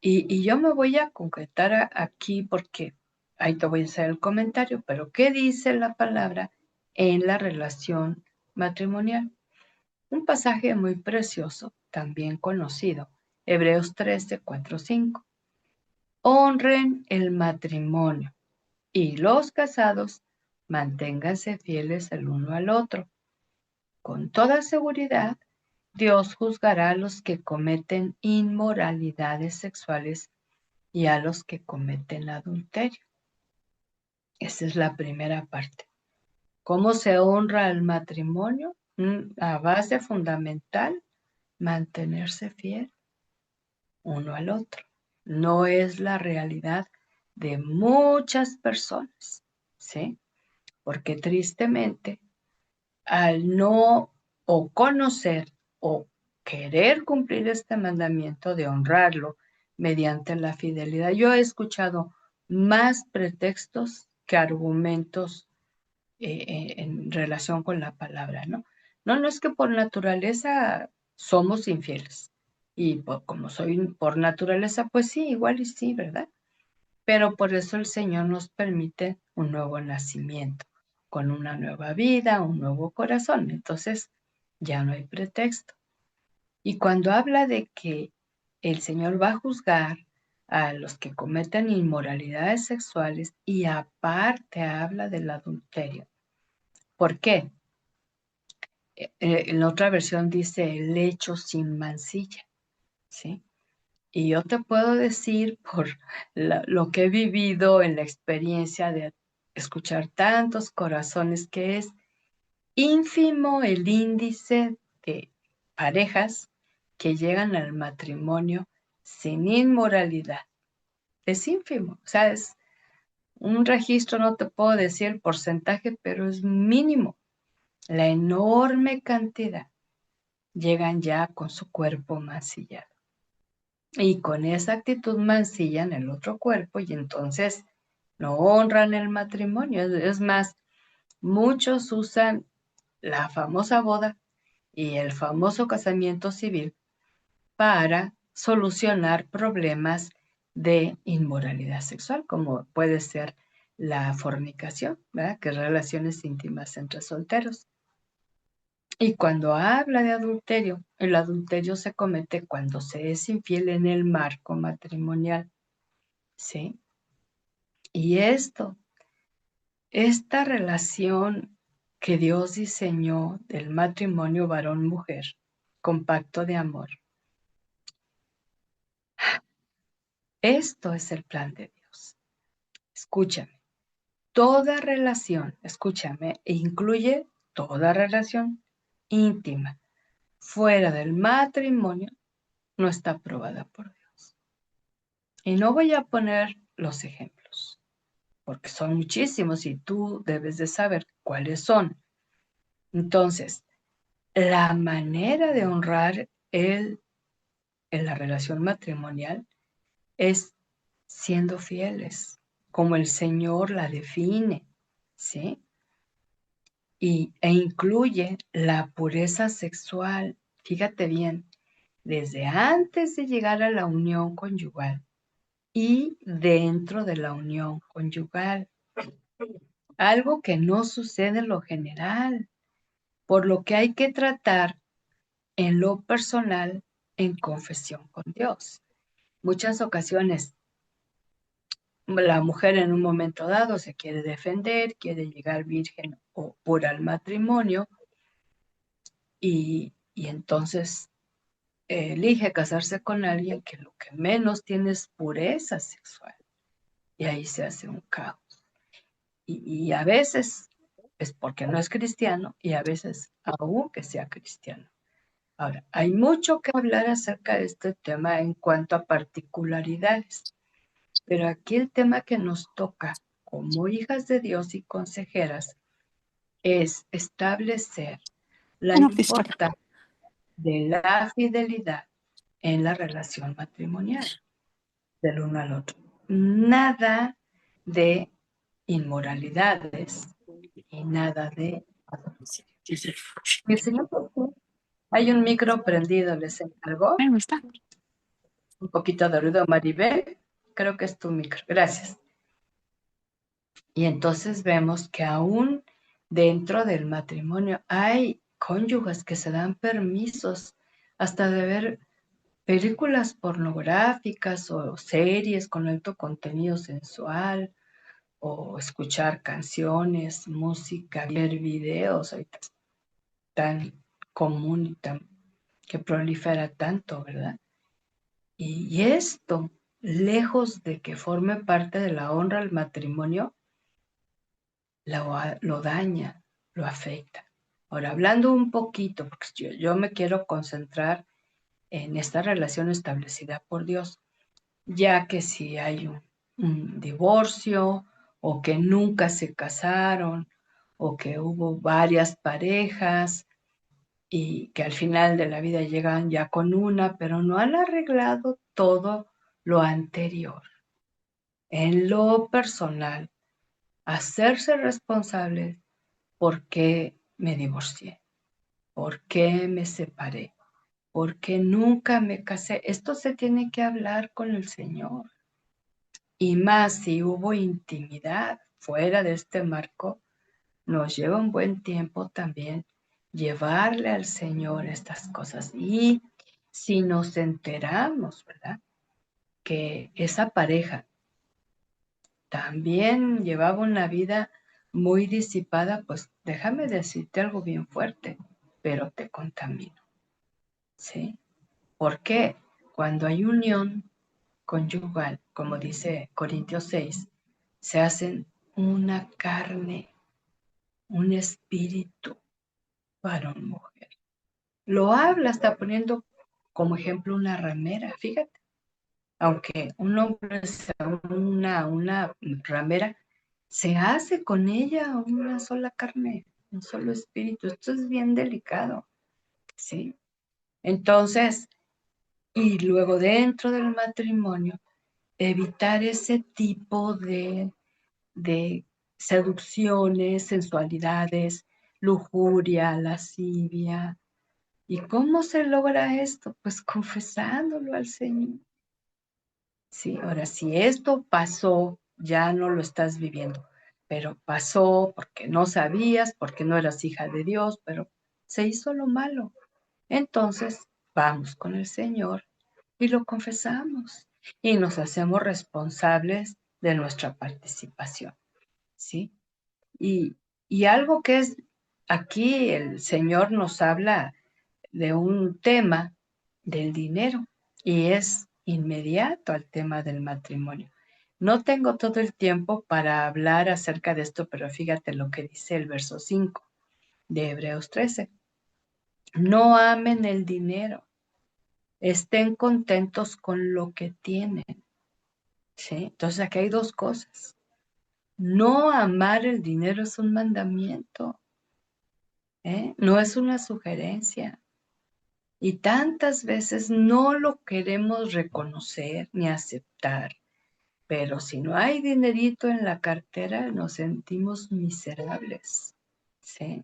Y yo me voy a concretar aquí porque ahí te voy a hacer el comentario, pero ¿qué dice la palabra en la relación matrimonial? Un pasaje muy precioso, también conocido, Hebreos 13, 4, 5. Honren el matrimonio y los casados manténganse fieles el uno al otro. Con toda seguridad, Dios juzgará a los que cometen inmoralidades sexuales y a los que cometen adulterio. Esa es la primera parte. ¿Cómo se honra el matrimonio? A base fundamental, mantenerse fiel uno al otro. No es la realidad de muchas personas, ¿sí? Porque tristemente, al no o conocer o querer cumplir este mandamiento de honrarlo mediante la fidelidad, yo he escuchado más pretextos que argumentos en relación con la palabra, ¿no? No, no es que por naturaleza somos infieles. Y como soy por naturaleza, pues sí, igual y sí, ¿verdad? Pero por eso el Señor nos permite un nuevo nacimiento, con una nueva vida, un nuevo corazón. Entonces, ya no hay pretexto. Y cuando habla de que el Señor va a juzgar a los que cometen inmoralidades sexuales y aparte habla del adulterio. ¿Por qué? En la otra versión dice el hecho sin mancilla, ¿sí? Y yo te puedo decir por lo que he vivido en la experiencia de escuchar tantos corazones que es ínfimo el índice de parejas que llegan al matrimonio sin inmoralidad. Es ínfimo, o sea, es un registro, no te puedo decir el porcentaje, pero es mínimo. La enorme cantidad llegan ya con su cuerpo mancillado. Y con esa actitud mancillan el otro cuerpo y entonces no honran el matrimonio. Es más, muchos usan la famosa boda y el famoso casamiento civil para solucionar problemas de inmoralidad sexual, como puede ser la fornicación, ¿verdad? Que es relaciones íntimas entre solteros. Y cuando habla de adulterio, el adulterio se comete cuando se es infiel en el marco matrimonial, ¿sí? Y esta relación que Dios diseñó del matrimonio varón-mujer, con pacto de amor, esto es el plan de Dios. Escúchame, toda relación, escúchame, incluye toda relación íntima, fuera del matrimonio no está aprobada por Dios. Y no voy a poner los ejemplos, porque son muchísimos y tú debes de saber cuáles son. Entonces, la manera de honrar en la relación matrimonial es siendo fieles, como el Señor la define, ¿sí? E incluye la pureza sexual, fíjate bien, desde antes de llegar a la unión conyugal y dentro de la unión conyugal, algo que no sucede en lo general, por lo que hay que tratar en lo personal en confesión con Dios. Muchas ocasiones la mujer en un momento dado se quiere defender, quiere llegar virgen o pura al matrimonio y entonces elige casarse con alguien que lo que menos tiene es pureza sexual y ahí se hace un caos. Y a veces es porque no es cristiano y a veces aunque sea cristiano. Ahora, hay mucho que hablar acerca de este tema en cuanto a particularidades, pero aquí el tema que nos toca como hijas de Dios y consejeras es establecer la importancia de la fidelidad en la relación matrimonial, del uno al otro. Nada de inmoralidades y nada de... Mi señor, hay un micro prendido, les encargó. Un poquito de ruido, Maribel. Creo que es tu micro. Gracias. Y entonces vemos que aún dentro del matrimonio hay cónyuges que se dan permisos hasta de ver películas pornográficas o series con alto contenido sensual o escuchar canciones, música, ver videos, ahorita es tan común y tan que prolifera tanto, ¿verdad? Y esto, lejos de que forme parte de la honra al matrimonio, lo daña, lo afecta. Ahora, hablando un poquito, porque yo me quiero concentrar en esta relación establecida por Dios, ya que si hay un divorcio o que nunca se casaron o que hubo varias parejas y que al final de la vida llegan ya con una, pero no han arreglado todo lo anterior. En lo personal, hacerse responsable por qué me divorcié, por qué me separé, por qué nunca me casé. Esto se tiene que hablar con el Señor. Y más si hubo intimidad fuera de este marco, nos lleva un buen tiempo también llevarle al Señor estas cosas. Y si nos enteramos, ¿verdad? Que esa pareja también llevaba una vida muy disipada, pues déjame decirte algo bien fuerte, pero te contamino, ¿sí? Porque cuando hay unión conyugal, como dice Corintios 6, se hacen una carne, un espíritu, varón, mujer. Lo habla, está poniendo como ejemplo una ramera, fíjate. Aunque un hombre sea una ramera, se hace con ella una sola carne, un solo espíritu. Esto es bien delicado, ¿sí? Entonces, y luego dentro del matrimonio, evitar ese tipo de seducciones, sensualidades, lujuria, lascivia. ¿Y cómo se logra esto? Pues confesándolo al Señor. Sí, ahora, si esto pasó, ya no lo estás viviendo, pero pasó porque no sabías, porque no eras hija de Dios, pero se hizo lo malo. Entonces, vamos con el Señor y lo confesamos y nos hacemos responsables de nuestra participación, ¿sí? Y algo que es, aquí el Señor nos habla de un tema del dinero y es inmediato al tema del matrimonio. No tengo todo el tiempo para hablar acerca de esto, pero fíjate lo que dice el verso 5 de Hebreos 13. No amen el dinero. Estén contentos con lo que tienen. ¿Sí? Entonces aquí hay dos cosas. No amar el dinero es un mandamiento, ¿eh? No es una sugerencia. Y tantas veces no lo queremos reconocer ni aceptar. Pero si no hay dinerito en la cartera, nos sentimos miserables, ¿sí?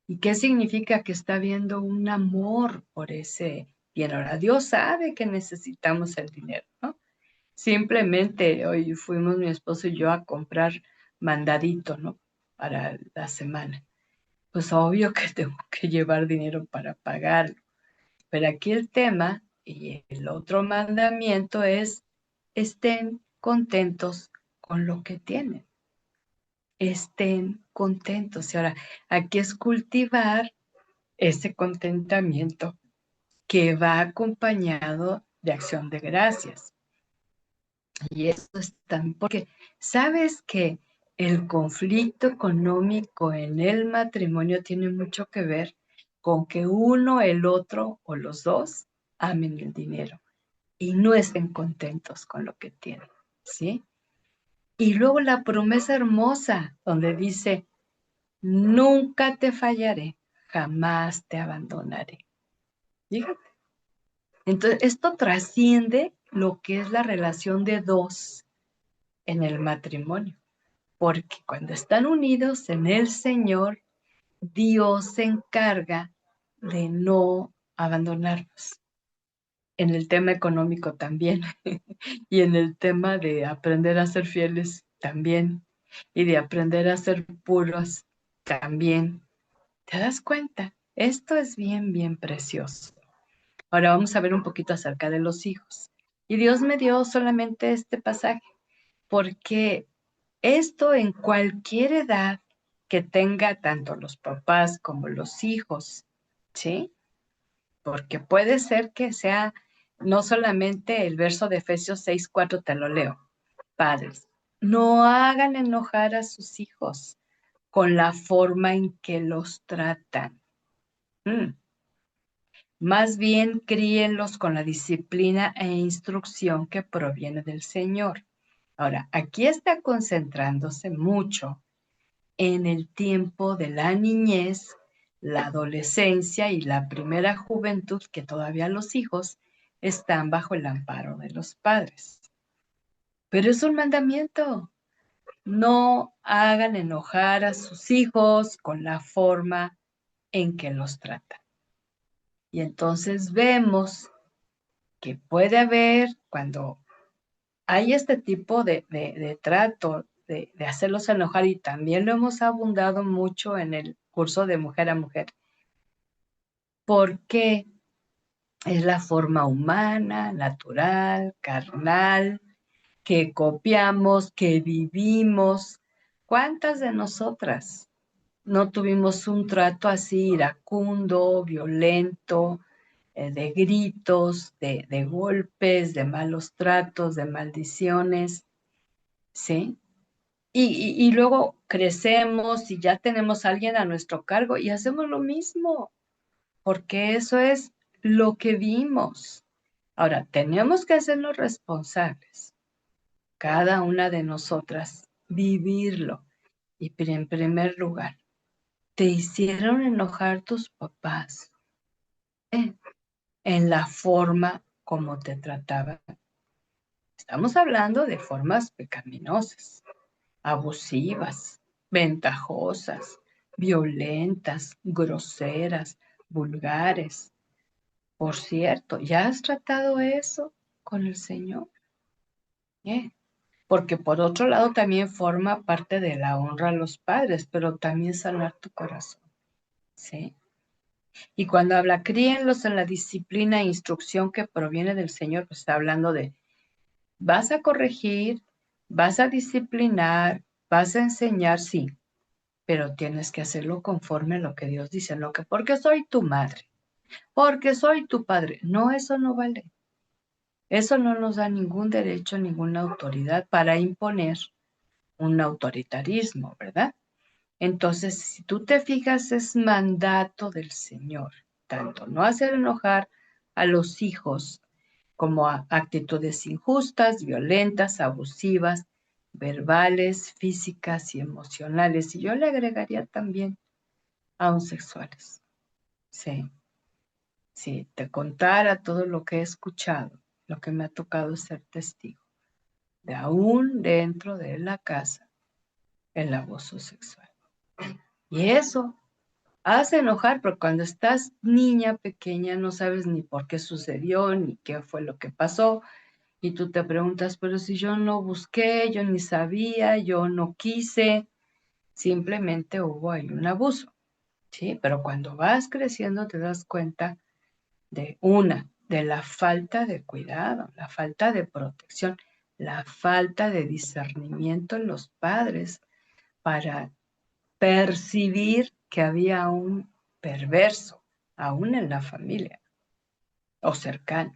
¿Y qué significa? Que está habiendo un amor por ese bien. Ahora, Dios sabe que necesitamos el dinero, ¿no? Simplemente hoy fuimos mi esposo y yo a comprar mandadito, ¿no? Para la semana. Pues obvio que tengo que llevar dinero para pagarlo. Pero aquí el tema y el otro mandamiento es: estén contentos con lo que tienen. Estén contentos. Y ahora, aquí es cultivar ese contentamiento que va acompañado de acción de gracias. Y esto es también porque sabes que el conflicto económico en el matrimonio tiene mucho que ver con que uno, el otro o los dos amen el dinero y no estén contentos con lo que tienen, ¿sí? Y luego la promesa hermosa donde dice: nunca te fallaré, jamás te abandonaré. Fíjate. Entonces, esto trasciende lo que es la relación de dos en el matrimonio, porque cuando están unidos en el Señor, Dios se encarga de no abandonarnos. En el tema económico también, y en el tema de aprender a ser fieles también, y de aprender a ser puros también. ¿Te das cuenta? Esto es bien, bien precioso. Ahora vamos a ver un poquito acerca de los hijos. Y Dios me dio solamente este pasaje, porque esto en cualquier edad que tenga tanto los papás como los hijos, ¿sí? Porque puede ser que sea no solamente el verso de Efesios 6:4, te lo leo. Padres, no hagan enojar a sus hijos con la forma en que los tratan. Más bien críenlos con la disciplina e instrucción que proviene del Señor. Ahora, aquí está concentrándose mucho en el tiempo de la niñez, la adolescencia y la primera juventud, que todavía los hijos están bajo el amparo de los padres. Pero es un mandamiento. No hagan enojar a sus hijos con la forma en que los tratan. Y entonces vemos que puede haber, cuando hay este tipo de trato, de hacerlos enojar, y también lo hemos abundado mucho en el curso de Mujer a Mujer, porque es la forma humana, natural, carnal, que copiamos, que vivimos. ¿Cuántas de nosotras no tuvimos un trato así iracundo, violento, de gritos, de golpes, de malos tratos, de maldiciones, ¿sí? Y luego crecemos y ya tenemos a alguien a nuestro cargo y hacemos lo mismo, porque eso es lo que vimos. Ahora, tenemos que hacernos responsables, cada una de nosotras, vivirlo. Y en primer lugar, ¿te hicieron enojar tus papás? En la forma como te trataban. Estamos hablando de formas pecaminosas, abusivas, ventajosas, violentas, groseras, vulgares. Por cierto, ¿ya has tratado eso con el Señor? ¿Eh? Porque por otro lado también forma parte de la honra a los padres, pero también sanar tu corazón, ¿sí? Y cuando habla, críenlos en la disciplina e instrucción que proviene del Señor, pues está hablando de: vas a corregir, vas a disciplinar, vas a enseñar, sí, pero tienes que hacerlo conforme a lo que Dios dice, no que porque soy tu madre, porque soy tu padre. No, eso no vale. Eso no nos da ningún derecho, ninguna autoridad para imponer un autoritarismo, ¿verdad? Entonces, si tú te fijas, es mandato del Señor tanto no hacer enojar a los hijos como a actitudes injustas, violentas, abusivas, verbales, físicas y emocionales. Y yo le agregaría también aún sexuales. Sí, sí, te contara todo lo que he escuchado, lo que me ha tocado ser testigo, de aún dentro de la casa, el abuso sexual. Y eso hace enojar, porque cuando estás niña pequeña no sabes ni por qué sucedió, ni qué fue lo que pasó, y tú te preguntas, pero si yo no busqué, yo ni sabía, yo no quise, simplemente hubo ahí un abuso, ¿sí? Pero cuando vas creciendo te das cuenta de la falta de cuidado, la falta de protección, la falta de discernimiento en los padres para percibir que había un perverso aún en la familia o cercano,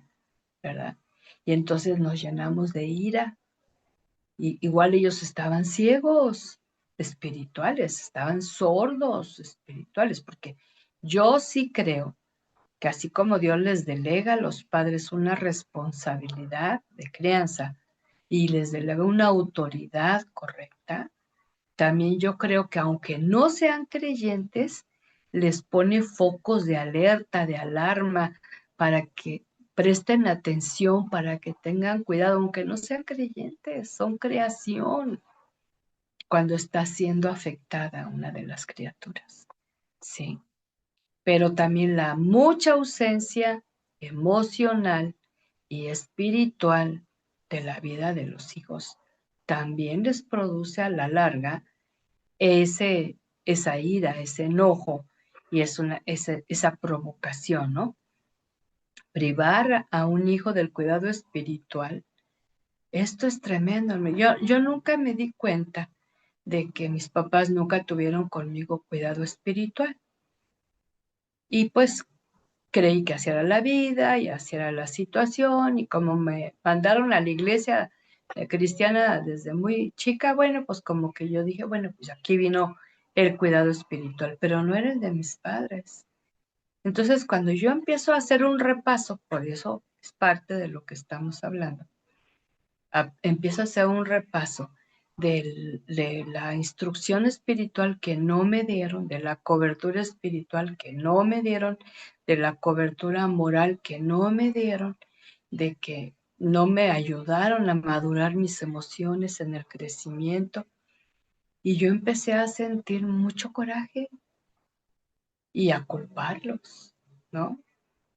¿verdad? Y entonces nos llenamos de ira. Y igual ellos estaban ciegos espirituales, estaban sordos espirituales, porque yo sí creo que así como Dios les delega a los padres una responsabilidad de crianza y les delega una autoridad correcta, también yo creo que aunque no sean creyentes, les pone focos de alerta, de alarma, para que presten atención, para que tengan cuidado, aunque no sean creyentes, son creación cuando está siendo afectada una de las criaturas. Sí, pero también la mucha ausencia emocional y espiritual de la vida de los hijos también les produce a la larga esa ira, ese enojo y esa provocación, ¿no? Privar a un hijo del cuidado espiritual, esto es tremendo. Yo nunca me di cuenta de que mis papás nunca tuvieron conmigo cuidado espiritual. Y pues creí que así era la vida y así era la situación, y como me mandaron a la iglesia cristiana desde muy chica, bueno, pues como que yo dije, bueno, pues aquí vino el cuidado espiritual, pero no era el de mis padres. Entonces, cuando yo empiezo a hacer un repaso, por eso es parte de lo que estamos hablando, empiezo a hacer un repaso de la instrucción espiritual que no me dieron, de la cobertura espiritual que no me dieron, de la cobertura moral que no me dieron, de que no me ayudaron a madurar mis emociones en el crecimiento. Y yo empecé a sentir mucho coraje y a culparlos, ¿no?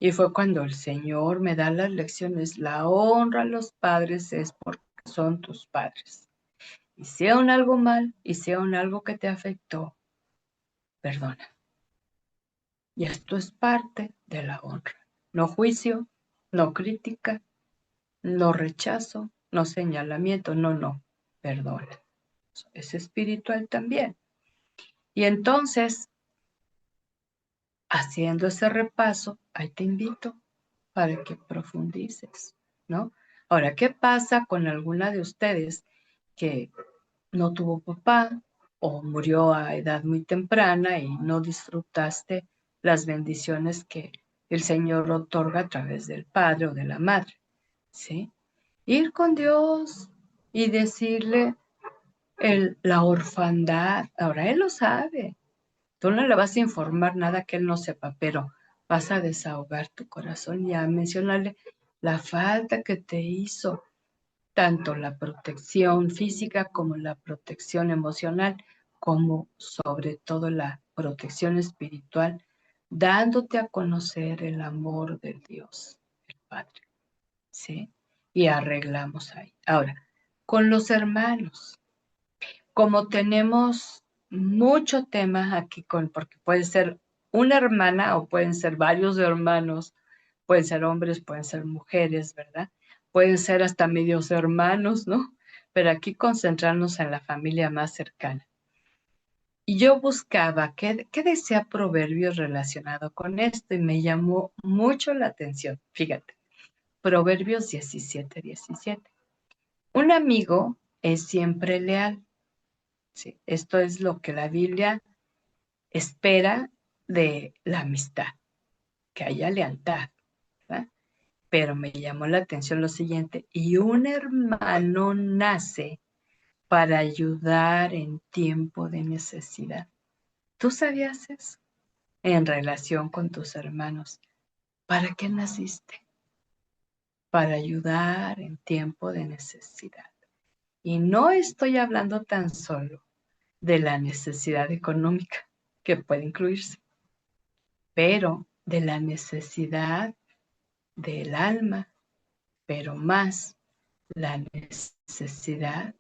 Y fue cuando el Señor me da las lecciones. La honra a los padres es porque son tus padres. Hicieron algo mal, hicieron algo que te afectó, perdona. Y esto es parte de la honra. No juicio, no crítica, no rechazo, no señalamiento, no, perdona. Es espiritual también. Y entonces, haciendo ese repaso, ahí te invito para que profundices, ¿no? Ahora, ¿qué pasa con alguna de ustedes que no tuvo papá o murió a edad muy temprana y no disfrutaste las bendiciones que el Señor otorga a través del padre o de la madre? ¿Sí? Ir con Dios y decirle la orfandad. Ahora Él lo sabe. Tú no le vas a informar nada que Él no sepa, pero vas a desahogar tu corazón y a mencionarle la falta que te hizo, tanto la protección física como la protección emocional, como sobre todo la protección espiritual, dándote a conocer el amor del Dios, el Padre, ¿sí? Y arreglamos ahí. Ahora, con los hermanos, como tenemos mucho tema aquí, porque puede ser una hermana o pueden ser varios hermanos, pueden ser hombres, pueden ser mujeres, ¿verdad? Pueden ser hasta medios hermanos, ¿no? Pero aquí concentrarnos en la familia más cercana. Y yo buscaba qué decía Proverbios relacionado con esto y me llamó mucho la atención. Fíjate, Proverbios 17:17. Un amigo es siempre leal. Sí, esto es lo que la Biblia espera de la amistad. que haya lealtad, ¿verdad? Pero me llamó la atención lo siguiente, y un hermano nace para ayudar en tiempo de necesidad. ¿Tú sabías eso? En relación con tus hermanos. ¿Para qué naciste? Para ayudar en tiempo de necesidad. Y no estoy hablando tan solo de la necesidad económica, que puede incluirse, pero de la necesidad del alma, pero más la necesidad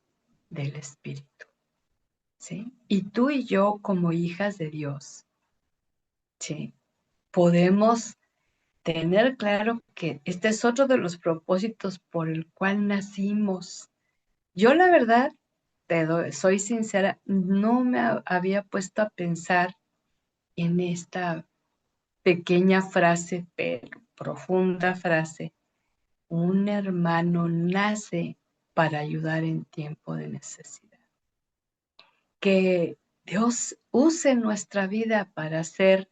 del espíritu, ¿sí? Y tú y yo como hijas de Dios, ¿sí? Podemos tener claro que este es otro de los propósitos por el cual nacimos. Yo la verdad, soy sincera, no me había puesto a pensar en esta pequeña frase, pero profunda frase. Un hermano nace para ayudar en tiempo de necesidad. Que Dios use nuestra vida para hacer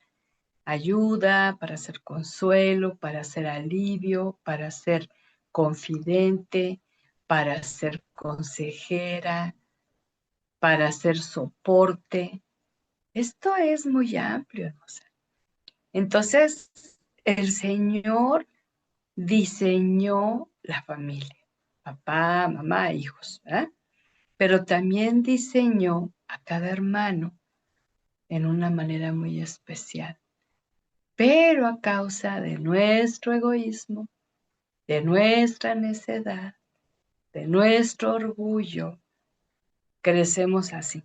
ayuda, para ser consuelo, para ser alivio, para ser confidente, para ser consejera, para ser soporte. Esto es muy amplio, hermosa. Entonces, el Señor diseñó la familia, papá, mamá, hijos, ¿verdad? Pero también diseñó a cada hermano en una manera muy especial. Pero a causa de nuestro egoísmo, de nuestra necedad, de nuestro orgullo, crecemos así,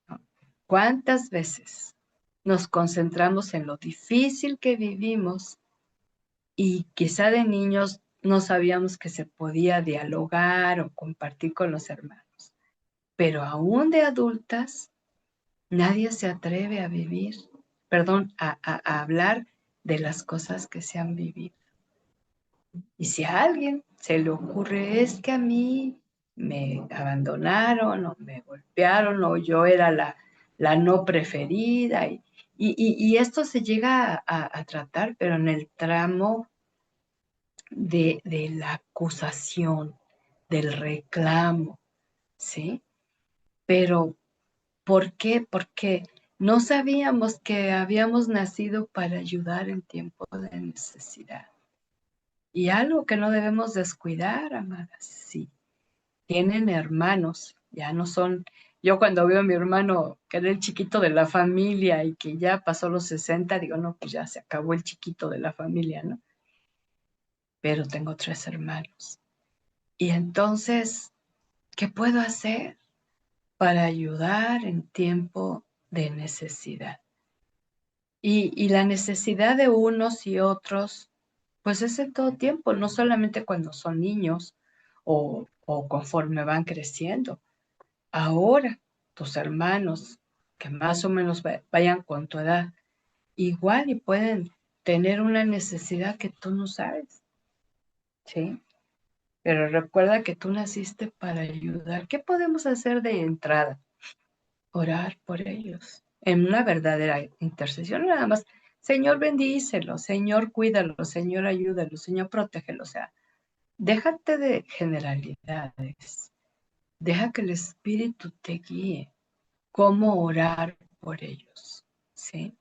¿no? ¿Cuántas veces nos concentramos en lo difícil que vivimos y quizá de niños no sabíamos que se podía dialogar o compartir con los hermanos? Pero aún de adultas, nadie se atreve a vivir, perdón, a hablar de las cosas que se han vivido. Y si a alguien se le ocurre, es que a mí me abandonaron o me golpearon o yo era la no preferida, y esto se llega a tratar, pero en el tramo de la acusación, del reclamo, ¿sí? Pero ¿por qué? Porque no sabíamos que habíamos nacido para ayudar en tiempo de necesidad. Y algo que no debemos descuidar, amadas, sí. Tienen hermanos, ya no son. Yo cuando veo a mi hermano, que era el chiquito de la familia y que ya pasó los 60, digo, no, pues ya se acabó el chiquito de la familia, ¿no? Pero tengo 3 hermanos. Y entonces, ¿qué puedo hacer para ayudar en tiempo de necesidad? Y la necesidad de unos y otros, pues es en todo tiempo, no solamente cuando son niños o conforme van creciendo. Ahora, tus hermanos, que más o menos vayan con tu edad, igual y pueden tener una necesidad que tú no sabes, ¿sí? Pero recuerda que tú naciste para ayudar. ¿Qué podemos hacer de entrada? Orar por ellos en una verdadera intercesión, no nada más. Señor, bendícelo, Señor, cuídalo, Señor, ayúdalo, Señor, protégelo. O sea, déjate de generalidades. Deja que el Espíritu te guíe cómo orar por ellos, ¿sí?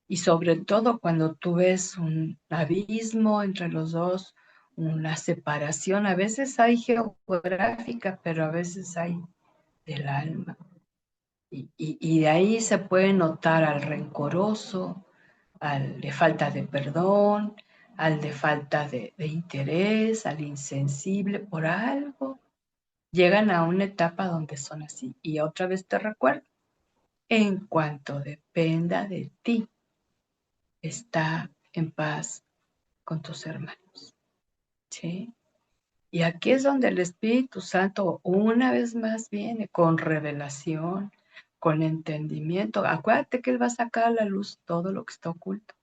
Y sobre todo cuando tú ves un abismo entre los dos, una separación, a veces hay geográfica, pero a veces hay del alma. Y de ahí se puede notar al rencoroso, al de falta de perdón, al de falta de interés, al insensible, por algo. Llegan a una etapa donde son así. Y otra vez te recuerdo, en cuanto dependa de ti, está en paz con tus hermanos, ¿sí? Y aquí es donde el Espíritu Santo una vez más viene con revelación, con entendimiento. Acuérdate que Él va a sacar a la luz todo lo que está oculto.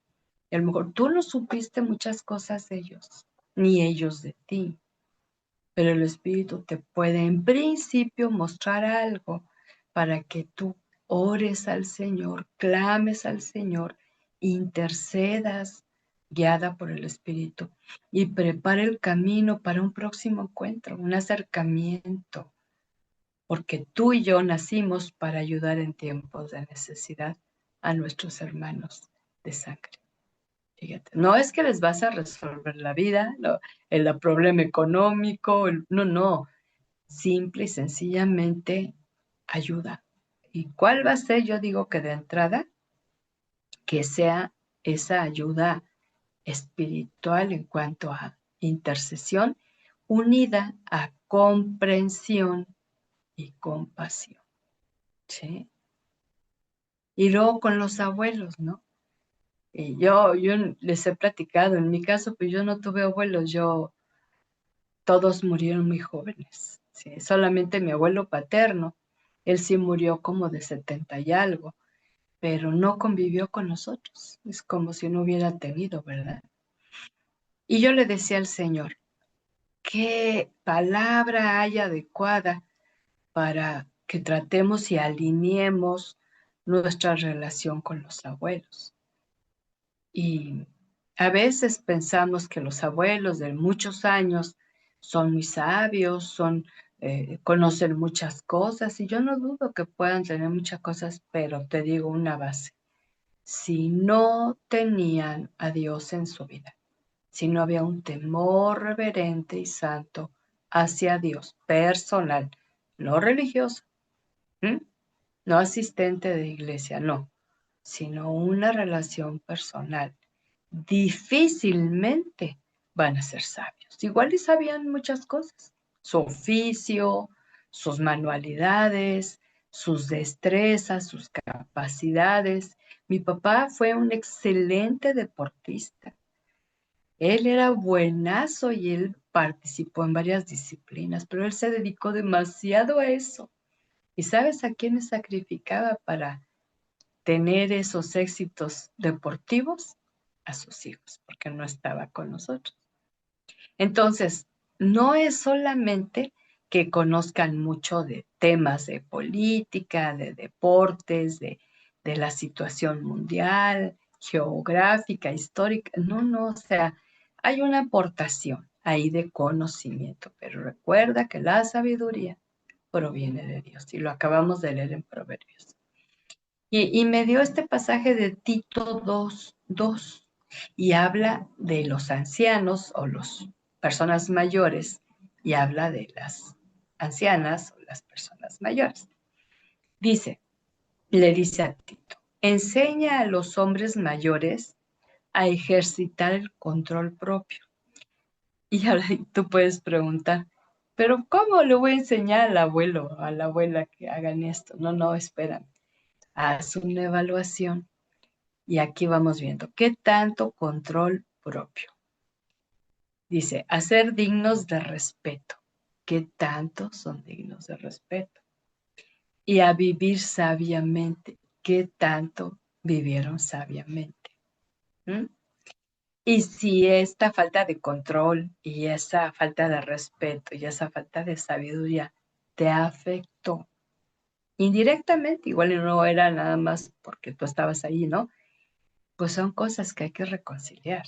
Y a lo mejor tú no supiste muchas cosas de ellos, ni ellos de ti, pero el Espíritu te puede en principio mostrar algo para que tú ores al Señor, clames al Señor intercedas guiada por el Espíritu y prepara el camino para un próximo encuentro, un acercamiento, porque tú y yo nacimos para ayudar en tiempos de necesidad a nuestros hermanos de sangre. Fíjate, no es que les vas a resolver la vida, el problema económico, no, simple y sencillamente ayuda. ¿Y cuál va a ser? Yo digo que de entrada, que sea esa ayuda espiritual en cuanto a intercesión, unida a comprensión y compasión, ¿sí? Y luego con los abuelos, ¿no? Y yo les he platicado, en mi caso, pues yo no tuve abuelos, todos murieron muy jóvenes, ¿sí? Solamente mi abuelo paterno, él sí murió como de 70 y algo, pero no convivió con nosotros, es como si no hubiera tenido, ¿verdad? Y yo le decía al Señor, ¿qué palabra hay adecuada para que tratemos y alineemos nuestra relación con los abuelos? Y a veces pensamos que los abuelos de muchos años son muy sabios, conocen muchas cosas, y yo no dudo que puedan tener muchas cosas, pero te digo una base. Si no tenían a Dios en su vida, si no había un temor reverente y santo hacia Dios, personal, no religioso, ¿m? No asistente de iglesia, no, sino una relación personal, difícilmente van a ser sabios. Igual y sabían muchas cosas, su oficio, sus manualidades, sus destrezas, sus capacidades. Mi papá fue un excelente deportista. Él era buenazo y él participó en varias disciplinas, pero él se dedicó demasiado a eso. ¿Y sabes a quiénes sacrificaba para tener esos éxitos deportivos? A sus hijos, porque no estaba con nosotros. Entonces, no es solamente que conozcan mucho de temas de política, de deportes, de la situación mundial, geográfica, histórica. No, o sea, hay una aportación ahí de conocimiento, pero recuerda que la sabiduría proviene de Dios y lo acabamos de leer en Proverbios. Y me dio este pasaje de Tito 2:2 y habla de los ancianos o las personas mayores y habla de las ancianas o las personas mayores. Le dice a Tito, enseña a los hombres mayores a ejercitar el control propio. Y ahora tú puedes preguntar, pero ¿cómo le voy a enseñar al abuelo o a la abuela que hagan esto? No, espérame. Haz una evaluación. Y aquí vamos viendo, ¿qué tanto control propio? Dice, a ser dignos de respeto. ¿Qué tanto son dignos de respeto? Y a vivir sabiamente. ¿Qué tanto vivieron sabiamente? ¿Mm? Y si esta falta de control y esa falta de respeto y esa falta de sabiduría te afectó indirectamente, igual no era nada más porque tú estabas ahí, ¿no? Pues son cosas que hay que reconciliar.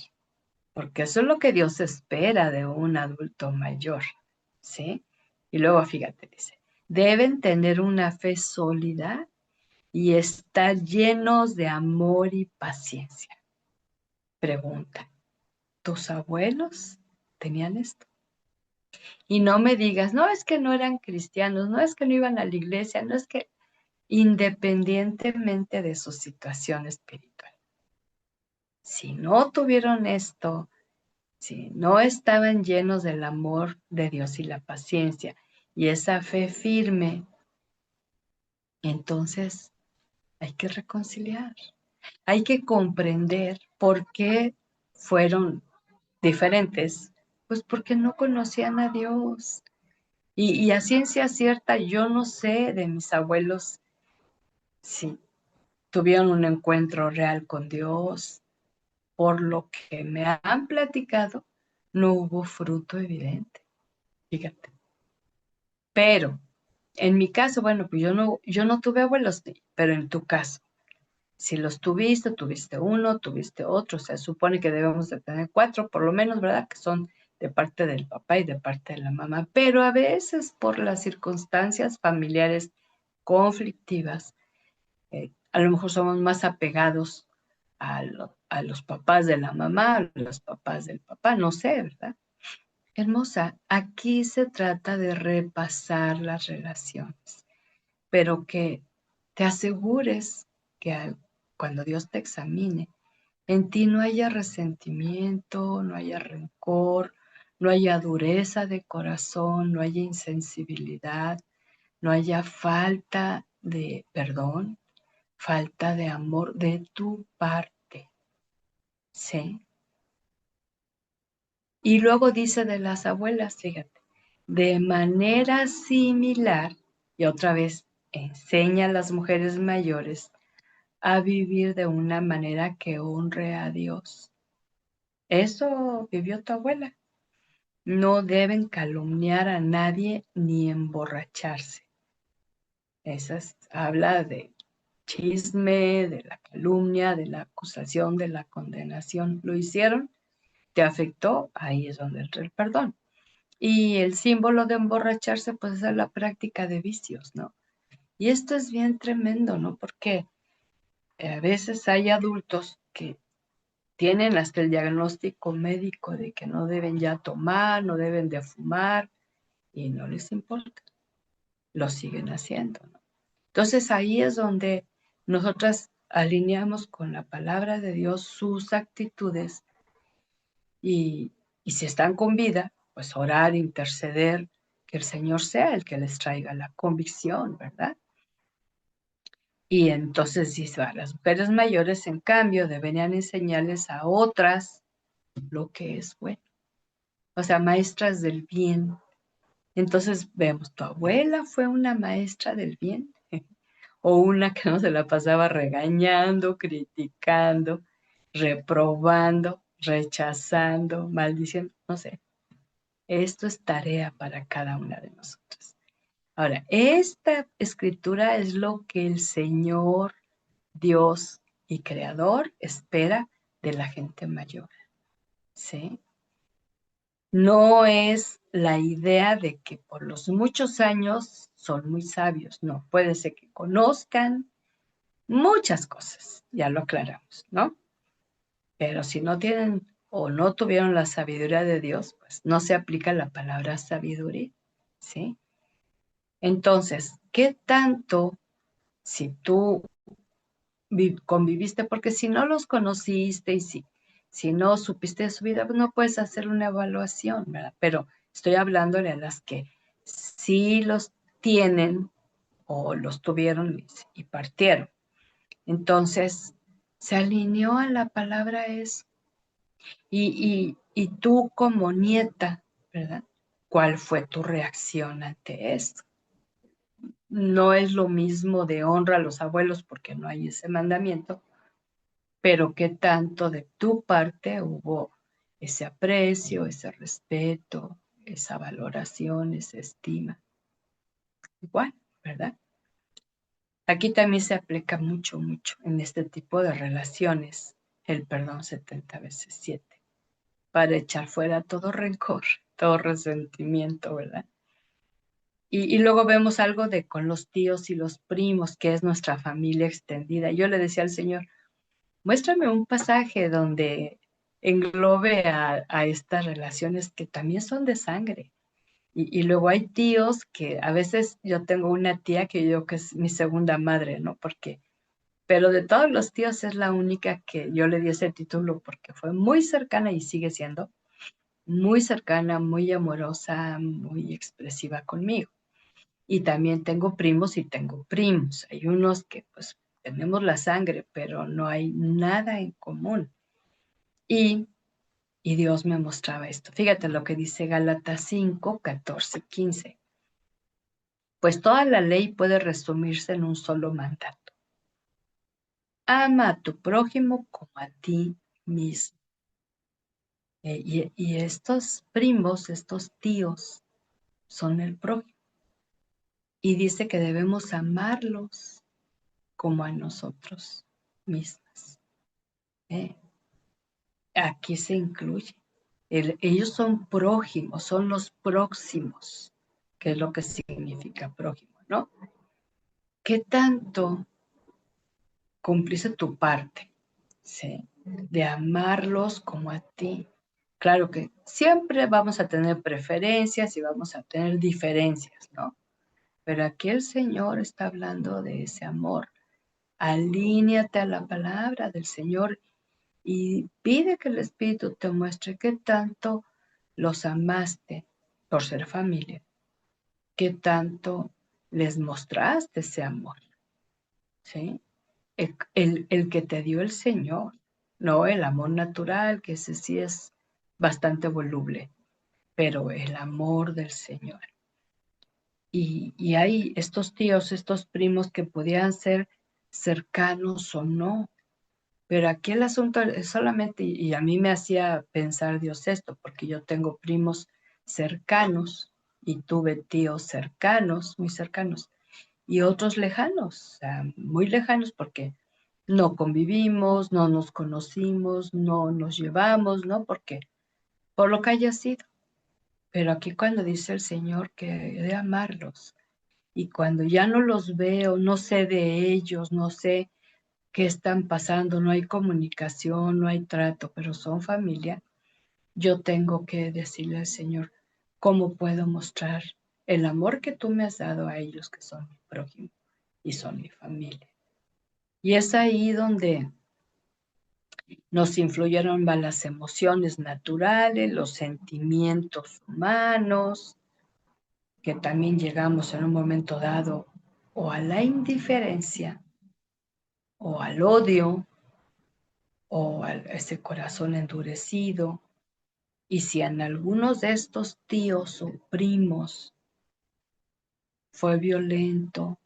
Porque eso es lo que Dios espera de un adulto mayor, ¿sí? Y luego fíjate, dice, deben tener una fe sólida y estar llenos de amor y paciencia. Pregunta, ¿tus abuelos tenían esto? Y no me digas, no es que no eran cristianos, no es que no iban a la iglesia, no es que independientemente de su situación espiritual. Si no tuvieron esto, si no estaban llenos del amor de Dios y la paciencia y esa fe firme, entonces hay que reconciliar, hay que comprender por qué fueron diferentes, pues porque no conocían a Dios. Y a ciencia cierta, yo no sé de mis abuelos si tuvieron un encuentro real con Dios. Por lo que me han platicado, no hubo fruto evidente. Fíjate. Pero en mi caso, bueno, pues yo no tuve abuelos, pero en tu caso, Si los tuviste, tuviste uno, tuviste otro, o sea, supone que debemos de tener 4, por lo menos, ¿verdad? Que son de parte del papá y de parte de la mamá, pero a veces por las circunstancias familiares conflictivas, a lo mejor somos más apegados a los papás de la mamá, a los papás del papá, no sé, ¿verdad? Hermosa, aquí se trata de repasar las relaciones, pero que te asegures que cuando Dios te examine, en ti no haya resentimiento, no haya rencor, no haya dureza de corazón, no haya insensibilidad, no haya falta de perdón, falta de amor de tu parte, ¿sí? Y luego dice de las abuelas, fíjate, de manera similar, y otra vez enseña a las mujeres mayores a vivir de una manera que honre a Dios. Eso vivió tu abuela. No deben calumniar a nadie ni emborracharse. Esa habla de chisme, de la calumnia, de la acusación, de la condenación. ¿Lo hicieron? ¿Te afectó? Ahí es donde entra el perdón. Y el símbolo de emborracharse, pues es la práctica de vicios, ¿no? Y esto es bien tremendo, ¿no? Porque a veces hay adultos que tienen hasta el diagnóstico médico de que no deben ya tomar, no deben de fumar, y no les importa, lo siguen haciendo, ¿no? Entonces ahí es donde nosotras alineamos con la palabra de Dios sus actitudes y, y si están con vida, pues orar, interceder, que el Señor sea el que les traiga la convicción, ¿verdad? Y entonces dice, las mujeres mayores, en cambio, deberían enseñarles a otras lo que es bueno. O sea, maestras del bien. Entonces vemos, tu abuela fue una maestra del bien o una que no se la pasaba regañando, criticando, reprobando, rechazando, maldiciendo, no sé. Esto es tarea para cada una de nosotras. Ahora, esta escritura es lo que el Señor, Dios y Creador espera de la gente mayor, ¿sí? No es la idea de que por los muchos años son muy sabios, no, puede ser que conozcan muchas cosas, ya lo aclaramos, ¿no? Pero si no tienen o no tuvieron la sabiduría de Dios, pues no se aplica la palabra sabiduría, ¿sí? Entonces, ¿qué tanto si tú conviviste? Porque si no los conociste y si no supiste de su vida, pues no puedes hacer una evaluación, ¿verdad? Pero estoy hablando de las que sí los tienen o los tuvieron y partieron. Entonces, se alineó a la palabra eso. Y tú como nieta, ¿verdad? ¿Cuál fue tu reacción ante esto? No es lo mismo de honra a los abuelos porque no hay ese mandamiento, pero qué tanto de tu parte hubo ese aprecio, ese respeto, esa valoración, esa estima. Igual, ¿verdad? Aquí también se aplica mucho, mucho en este tipo de relaciones el perdón 70 veces 7 para echar fuera todo rencor, todo resentimiento, ¿verdad? Y luego vemos algo de con los tíos y los primos, que es nuestra familia extendida. Yo le decía al Señor, muéstrame un pasaje donde englobe a estas relaciones que también son de sangre. Y luego hay tíos que a veces yo tengo una tía que yo que es mi segunda madre, ¿no? Pero de todos los tíos es la única que yo le di ese título porque fue muy cercana y sigue siendo muy cercana, muy amorosa, muy expresiva conmigo. Y también tengo primos y tengo primos. Hay unos que pues tenemos la sangre, pero no hay nada en común. Y, y Dios me mostraba esto. Fíjate lo que dice Gálatas 5, 14, 15. Pues toda la ley puede resumirse en un solo mandato. Ama a tu prójimo como a ti mismo. Y estos primos, estos tíos, son el prójimo. Y dice que debemos amarlos como a nosotros. mismas. ¿eh? Aquí se incluye. Ellos son prójimos, son los próximos, que es lo que significa prójimo, ¿no? ¿Qué tanto cumpliste tu parte? ¿Sí? De amarlos como a ti. Claro que siempre vamos a tener preferencias y vamos a tener diferencias, ¿no? Pero aquí el Señor está hablando de ese amor. Alíñate a la palabra del Señor y pide que el Espíritu te muestre qué tanto los amaste por ser familia, qué tanto les mostraste ese amor, ¿sí? El que te dio el Señor, no el amor natural, que ese sí es bastante voluble, pero el amor del Señor. Y hay estos tíos, estos primos que podían ser cercanos o no, pero aquí el asunto es solamente, y a mí me hacía pensar Dios esto, porque yo tengo primos cercanos y tuve tíos cercanos, muy cercanos, y otros lejanos, o sea, muy lejanos porque no convivimos, no nos conocimos, no nos llevamos, ¿no? Porque por lo que haya sido. Pero aquí cuando dice el Señor que he de amarlos, y cuando ya no los veo, no sé de ellos, no sé qué están pasando, no hay comunicación, no hay trato, pero son familia, yo tengo que decirle al Señor cómo puedo mostrar el amor que tú me has dado a ellos que son mi prójimo y son mi familia. Y es ahí donde nos influyeron más las emociones naturales, los sentimientos humanos, que también llegamos en un momento dado o a la indiferencia o al odio o a ese corazón endurecido. Y si en algunos de estos tíos o primos fue violento,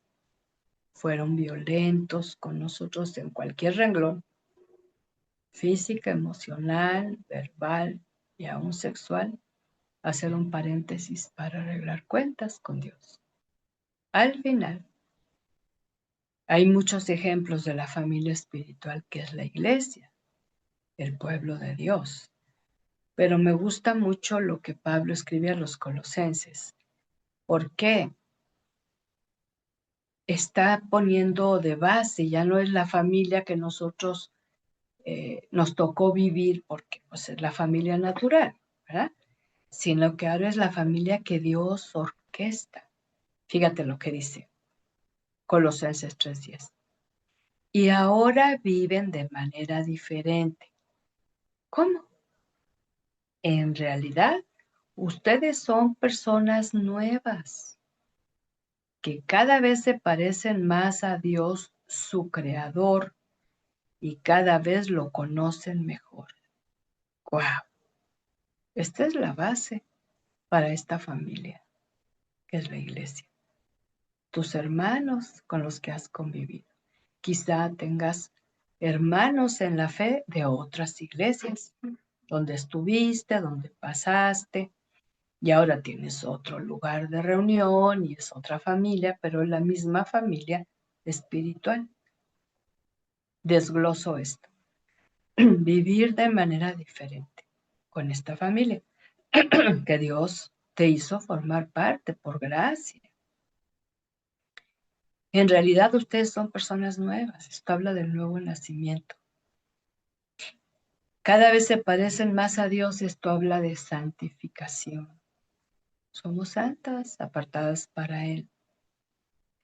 fueron violentos con nosotros en cualquier renglón, física, emocional, verbal y aún sexual, hacer un paréntesis para arreglar cuentas con Dios. Al final, hay muchos ejemplos de la familia espiritual que es la iglesia, el pueblo de Dios. Pero me gusta mucho lo que Pablo escribe a los colosenses. ¿Por qué? Está poniendo de base, ya no es la familia que nosotros nos tocó vivir porque pues, es la familia natural, ¿verdad? Sino que ahora es la familia que Dios orquesta. Fíjate lo que dice Colosenses 3:10. Y ahora viven de manera diferente. ¿Cómo? En realidad, ustedes son personas nuevas que cada vez se parecen más a Dios, su creador, y cada vez lo conocen mejor. ¡Wow! Esta es la base para esta familia, que es la iglesia. Tus hermanos con los que has convivido. Quizá tengas hermanos en la fe de otras iglesias, donde estuviste, donde pasaste, y ahora tienes otro lugar de reunión y es otra familia, pero es la misma familia espiritual. Desgloso esto. Vivir de manera diferente con esta familia que Dios te hizo formar parte por gracia. En realidad ustedes son personas nuevas. Esto habla del nuevo nacimiento. Cada vez se parecen más a Dios. Esto habla de santificación. Somos santas, apartadas para Él.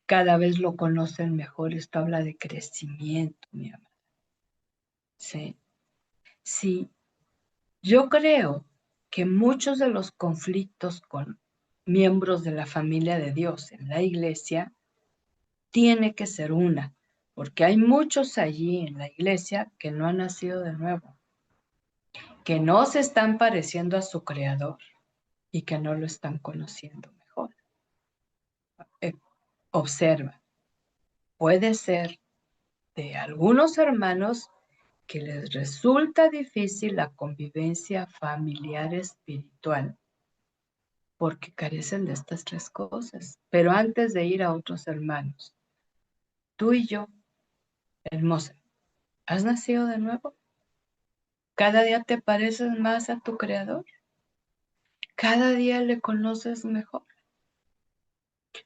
Cada vez lo conocen mejor. Esto habla de crecimiento, mi amada. Sí. Sí. Yo creo que muchos de los conflictos con miembros de la familia de Dios en la iglesia tiene que ser una, porque hay muchos allí en la iglesia que no han nacido de nuevo, que no se están pareciendo a su creador y que no lo están conociendo mejor. Eh, Observa, puede ser de algunos hermanos que les resulta difícil la convivencia familiar espiritual porque carecen de estas tres cosas. Pero antes de ir a otros hermanos, tú y yo, hermosa, ¿Has nacido de nuevo? ¿Cada día te pareces más a tu Creador? ¿Cada día le conoces mejor?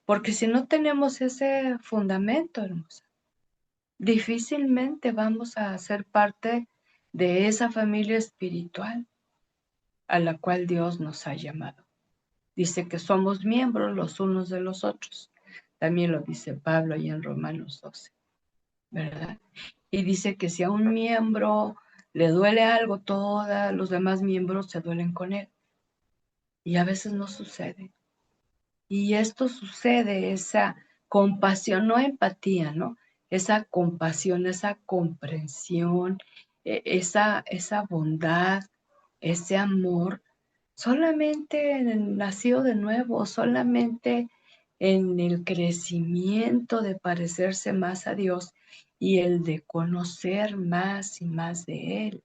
Porque si no tenemos ese fundamento, hermosa, difícilmente vamos a ser parte de esa familia espiritual a la cual Dios nos ha llamado. Dice que somos miembros los unos de los otros. También lo dice Pablo ahí en Romanos 12, ¿verdad? Y dice que si a un miembro le duele algo, todos los demás miembros se duelen con él. Y a veces no sucede. Y esto sucede, esa compasión, no empatía, ¿no? Esa compasión, esa comprensión, esa bondad, ese amor, solamente en el nacido de nuevo, solamente en el crecimiento de parecerse más a Dios y el de conocer más y más de Él,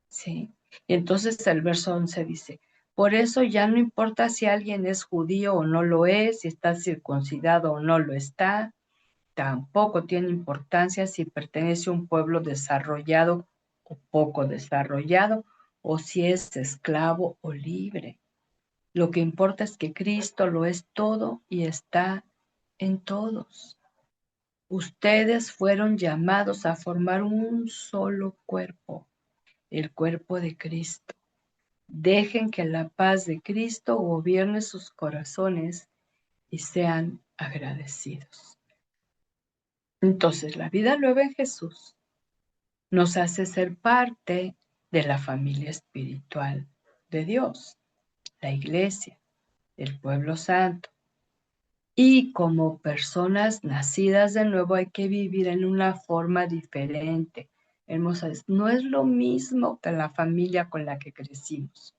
¿sí? Y entonces el verso 11 dice, por eso ya no importa si alguien es judío o no lo es, si está circuncidado o no lo está, tampoco tiene importancia si pertenece a un pueblo desarrollado o poco desarrollado, o si es esclavo o libre. Lo que importa es que Cristo lo es todo y está en todos. Ustedes fueron llamados a formar un solo cuerpo, el cuerpo de Cristo. Dejen que la paz de Cristo gobierne sus corazones y sean agradecidos. Entonces, la vida nueva en Jesús nos hace ser parte de la familia espiritual de Dios, la iglesia, el pueblo santo. Y como personas nacidas de nuevo hay que vivir en una forma diferente. Hermosas, no es lo mismo que la familia con la que crecimos,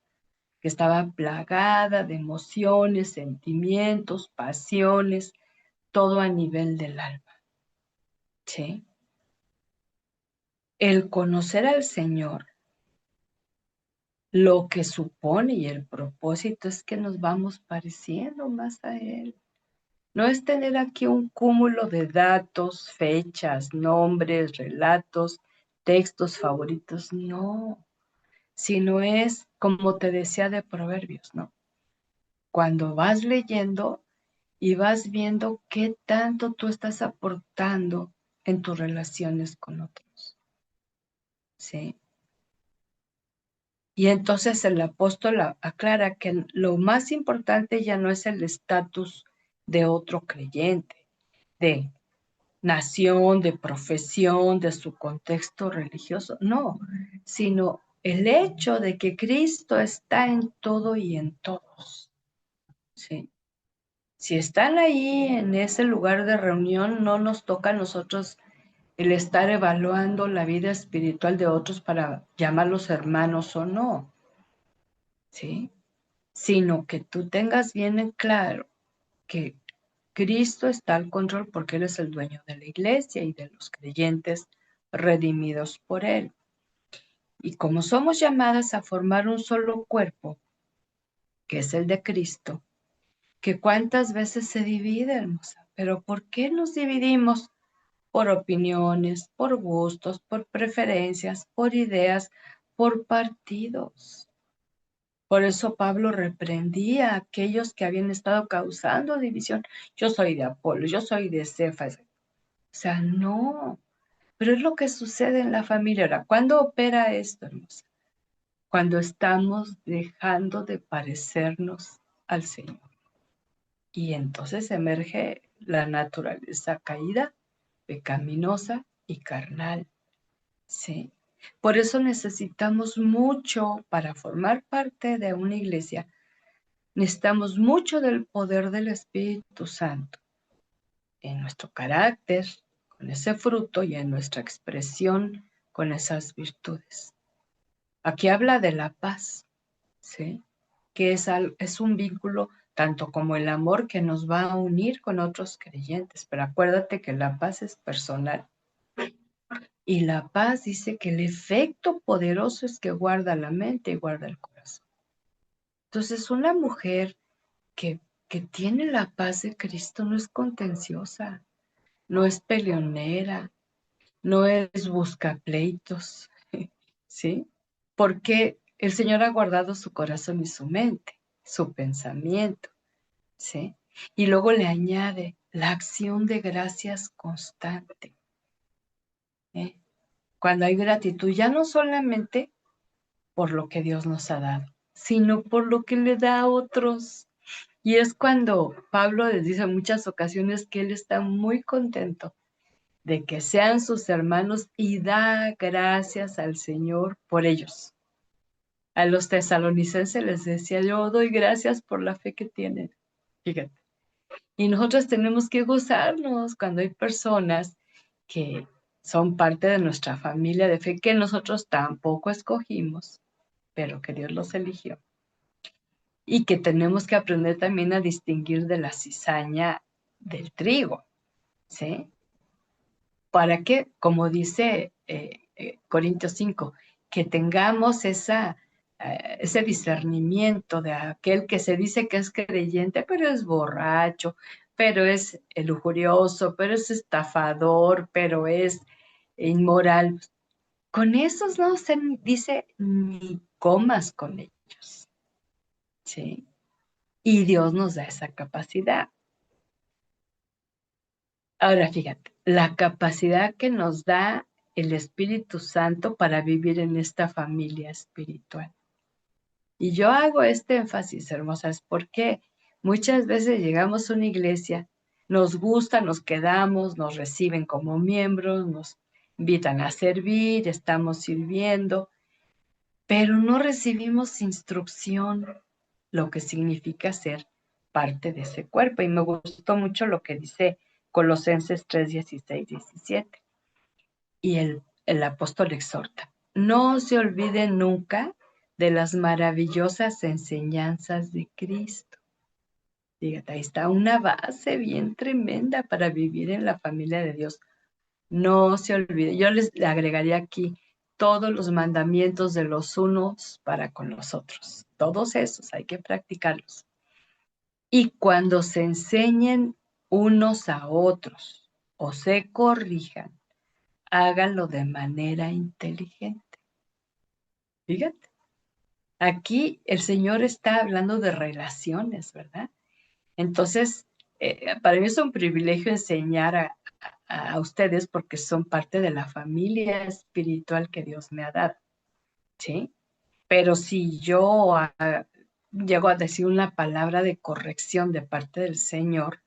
que estaba plagada de emociones, sentimientos, pasiones, todo a nivel del alma. ¿Sí? El conocer al Señor, lo que supone y el propósito es que nos vamos pareciendo más a Él. No es tener aquí un cúmulo de datos, fechas, nombres, relatos, textos favoritos, no, sino es como te decía de Proverbios, ¿no? Cuando vas leyendo y vas viendo qué tanto tú estás aportando en tus relaciones con otros, ¿sí? Y entonces el apóstol aclara que lo más importante ya no es el estatus de otro creyente, de nación, de profesión, de su contexto religioso, no, sino el hecho de que Cristo está en todo y en todos, ¿sí? Si están ahí en ese lugar de reunión, no nos toca a nosotros el estar evaluando la vida espiritual de otros para llamarlos hermanos o no, ¿sí? Sino que tú tengas bien en claro que Cristo está al control porque Él es el dueño de la iglesia y de los creyentes redimidos por Él. Y como somos llamadas a formar un solo cuerpo, que es el de Cristo, que cuántas veces se divide, hermosa, pero ¿por qué nos dividimos? Por opiniones, por gustos, por preferencias, por ideas, por partidos. Por eso Pablo reprendía a aquellos que habían estado causando división. Yo soy de Apolo, yo soy de Cefas. O sea, no. Pero es lo que sucede en la familia. Ahora, ¿cuándo opera esto, hermosa? Cuando estamos dejando de parecernos al Señor. Y entonces emerge la naturaleza caída, pecaminosa y carnal. Sí. Por eso necesitamos mucho para formar parte de una iglesia. Necesitamos mucho del poder del Espíritu Santo en nuestro carácter, con ese fruto y en nuestra expresión con esas virtudes. Aquí habla de la paz, ¿sí? Que es un vínculo tanto como el amor que nos va a unir con otros creyentes. Pero acuérdate que la paz es personal. Y la paz dice que el efecto poderoso es que guarda la mente y guarda el corazón. Entonces, una mujer que, que tiene la paz de Cristo no es contenciosa, no es peleonera, no es buscapleitos, ¿sí? Porque el Señor ha guardado su corazón y su mente, su pensamiento, ¿sí? Y luego le añade la acción de gracias constante, ¿eh? Cuando hay gratitud, ya no solamente por lo que Dios nos ha dado, sino por lo que le da a otros. Y es cuando Pablo les dice en muchas ocasiones que él está muy contento de que sean sus hermanos y da gracias al Señor por ellos. A los tesalonicenses les decía, yo doy gracias por la fe que tienen. Fíjate. Y nosotros tenemos que gozarnos cuando hay personas que son parte de nuestra familia de fe que nosotros tampoco escogimos, pero que Dios los eligió. Y que tenemos que aprender también a distinguir de la cizaña del trigo, ¿sí? Para que, como dice Corintios 5, que tengamos ese discernimiento de aquel que se dice que es creyente, pero es borracho, pero es lujurioso, pero es estafador, pero es inmoral. Con esos no se dice ni comas con ellos, ¿sí? Y Dios nos da esa capacidad. Ahora fíjate, la capacidad que nos da el Espíritu Santo para vivir en esta familia espiritual. Y yo hago este énfasis, hermosas, porque muchas veces llegamos a una iglesia, nos gusta, nos quedamos, nos reciben como miembros, nos invitan a servir, estamos sirviendo, pero no recibimos instrucción, lo que significa ser parte de ese cuerpo. Y me gustó mucho lo que dice Colosenses 3, 16, 17. Y el apóstol exhorta, no se olviden nunca de las maravillosas enseñanzas de Cristo. Fíjate, ahí está una base bien tremenda para vivir en la familia de Dios. No se olviden. Yo les agregaría aquí todos los mandamientos de los unos para con los otros. Todos esos hay que practicarlos. Y cuando se enseñen unos a otros o se corrijan, háganlo de manera inteligente. Fíjate, aquí el Señor está hablando de relaciones, ¿verdad? Entonces, para mí es un privilegio enseñar a ustedes porque son parte de la familia espiritual que Dios me ha dado, ¿sí? Pero si yo llego a decir una palabra de corrección de parte del Señor,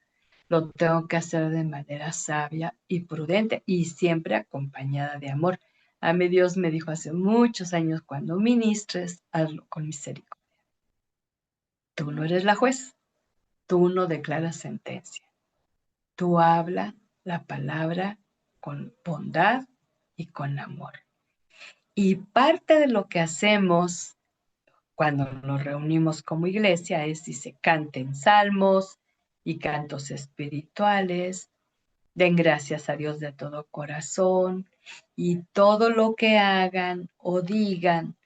lo tengo que hacer de manera sabia y prudente y siempre acompañada de amor. A mí Dios me dijo hace muchos años, cuando ministres, hazlo con misericordia. Tú no eres la juez, tú no declaras sentencia. Tú habla la palabra con bondad y con amor. Y parte de lo que hacemos cuando nos reunimos como iglesia es, dice, canten salmos y cantos espirituales, den gracias a Dios de todo corazón y todo lo que hagan o digan,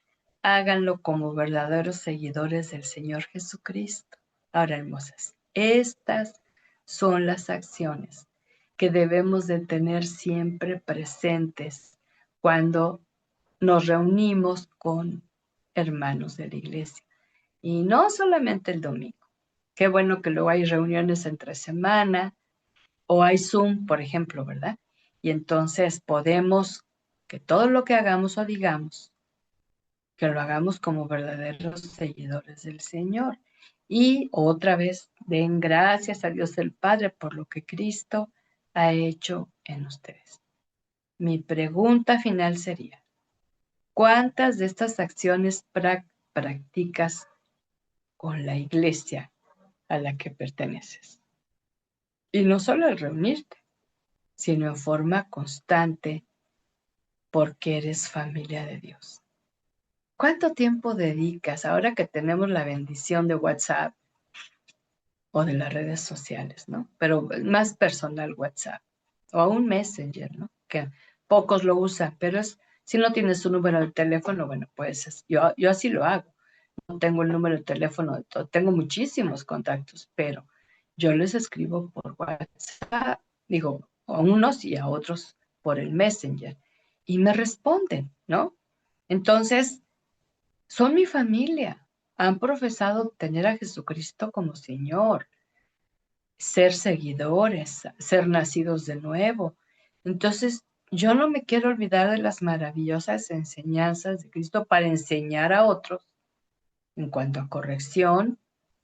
háganlo como verdaderos seguidores del Señor Jesucristo. Ahora, hermosas, estas son las acciones que debemos de tener siempre presentes cuando nos reunimos con hermanos de la iglesia. Y no solamente el domingo. Qué bueno que luego hay reuniones entre semana o hay Zoom, por ejemplo, ¿verdad? Y entonces podemos que todo lo que hagamos o digamos, que lo hagamos como verdaderos seguidores del Señor. Y otra vez, den gracias a Dios el Padre por lo que Cristo ha hecho en ustedes. Mi pregunta final sería, ¿cuántas de estas acciones practicas con la iglesia a la que perteneces? Y no solo al reunirte, sino en forma constante porque eres familia de Dios. ¿Cuánto tiempo dedicas ahora que tenemos la bendición de WhatsApp o de las redes sociales, ¿no? Pero más personal WhatsApp o a un Messenger, ¿no? Que pocos lo usan, pero si no tienes un número de teléfono, bueno, pues yo así lo hago. No tengo el número de teléfono de todo, tengo muchísimos contactos, pero yo les escribo por WhatsApp, digo, a unos y a otros por el Messenger y me responden, ¿no? Entonces, son mi familia, han profesado tener a Jesucristo como Señor, ser seguidores, ser nacidos de nuevo. Entonces, yo no me quiero olvidar de las maravillosas enseñanzas de Cristo para enseñar a otros en cuanto a corrección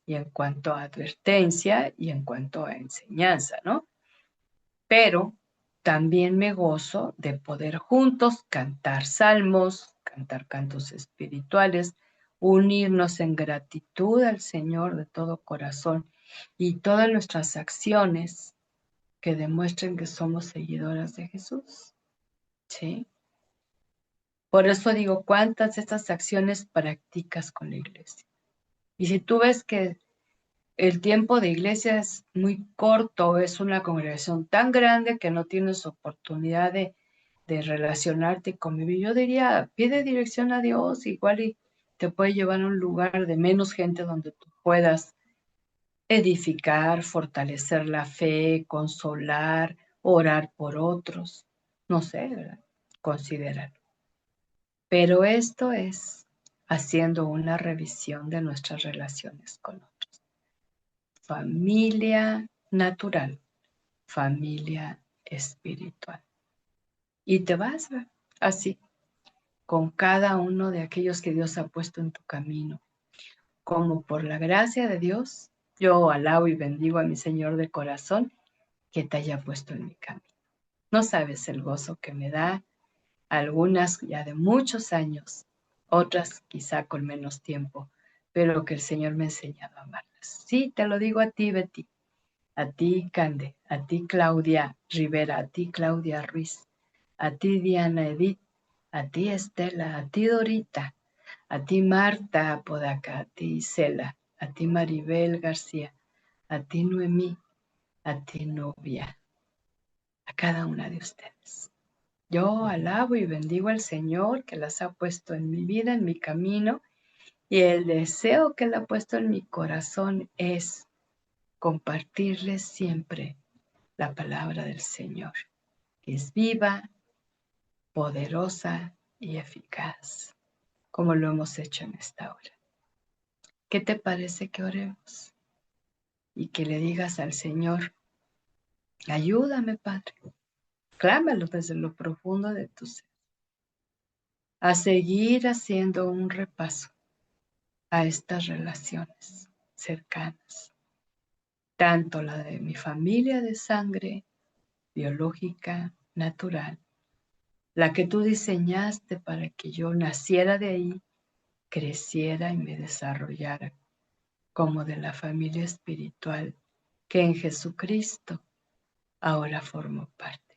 y en cuanto a advertencia y en cuanto a enseñanza, ¿no? Pero también me gozo de poder juntos cantar salmos, cantar cantos espirituales, unirnos en gratitud al Señor de todo corazón y todas nuestras acciones que demuestren que somos seguidoras de Jesús, ¿sí? Por eso digo, ¿cuántas de estas acciones practicas con la iglesia? Y si tú ves que el tiempo de iglesia es muy corto, es una congregación tan grande que no tienes oportunidad de relacionarte y convivir. Yo diría, pide dirección a Dios, igual y te puede llevar a un lugar de menos gente donde tú puedas edificar, fortalecer la fe, consolar, orar por otros. No sé, ¿verdad? Considéralo. Pero esto es haciendo una revisión de nuestras relaciones con otros. Familia natural, familia espiritual. Y te vas así, con cada uno de aquellos que Dios ha puesto en tu camino. Como por la gracia de Dios, yo alabo y bendigo a mi Señor de corazón que te haya puesto en mi camino. No sabes el gozo que me da, algunas ya de muchos años, otras quizá con menos tiempo, pero que el Señor me ha enseñado a amarlas. Sí, te lo digo a ti, Betty, a ti, Cande, a ti, Claudia Rivera, a ti, Claudia Ruiz, a ti, Diana Edith, a ti, Estela, a ti, Dorita, a ti, Marta Apodaca, a ti, Cela, a ti, Maribel García, a ti, Noemí, a ti, Novia, a cada una de ustedes. Yo alabo y bendigo al Señor que las ha puesto en mi vida, en mi camino, y el deseo que Él ha puesto en mi corazón es compartirles siempre la palabra del Señor, que es viva, poderosa y eficaz, como lo hemos hecho en esta hora. ¿Qué te parece que oremos? Y que le digas al Señor, ayúdame, Padre, clámalo desde lo profundo de tu ser, a seguir haciendo un repaso a estas relaciones cercanas, tanto la de mi familia de sangre, biológica, natural, la que tú diseñaste para que yo naciera de ahí, creciera y me desarrollara, como de la familia espiritual que en Jesucristo ahora formo parte.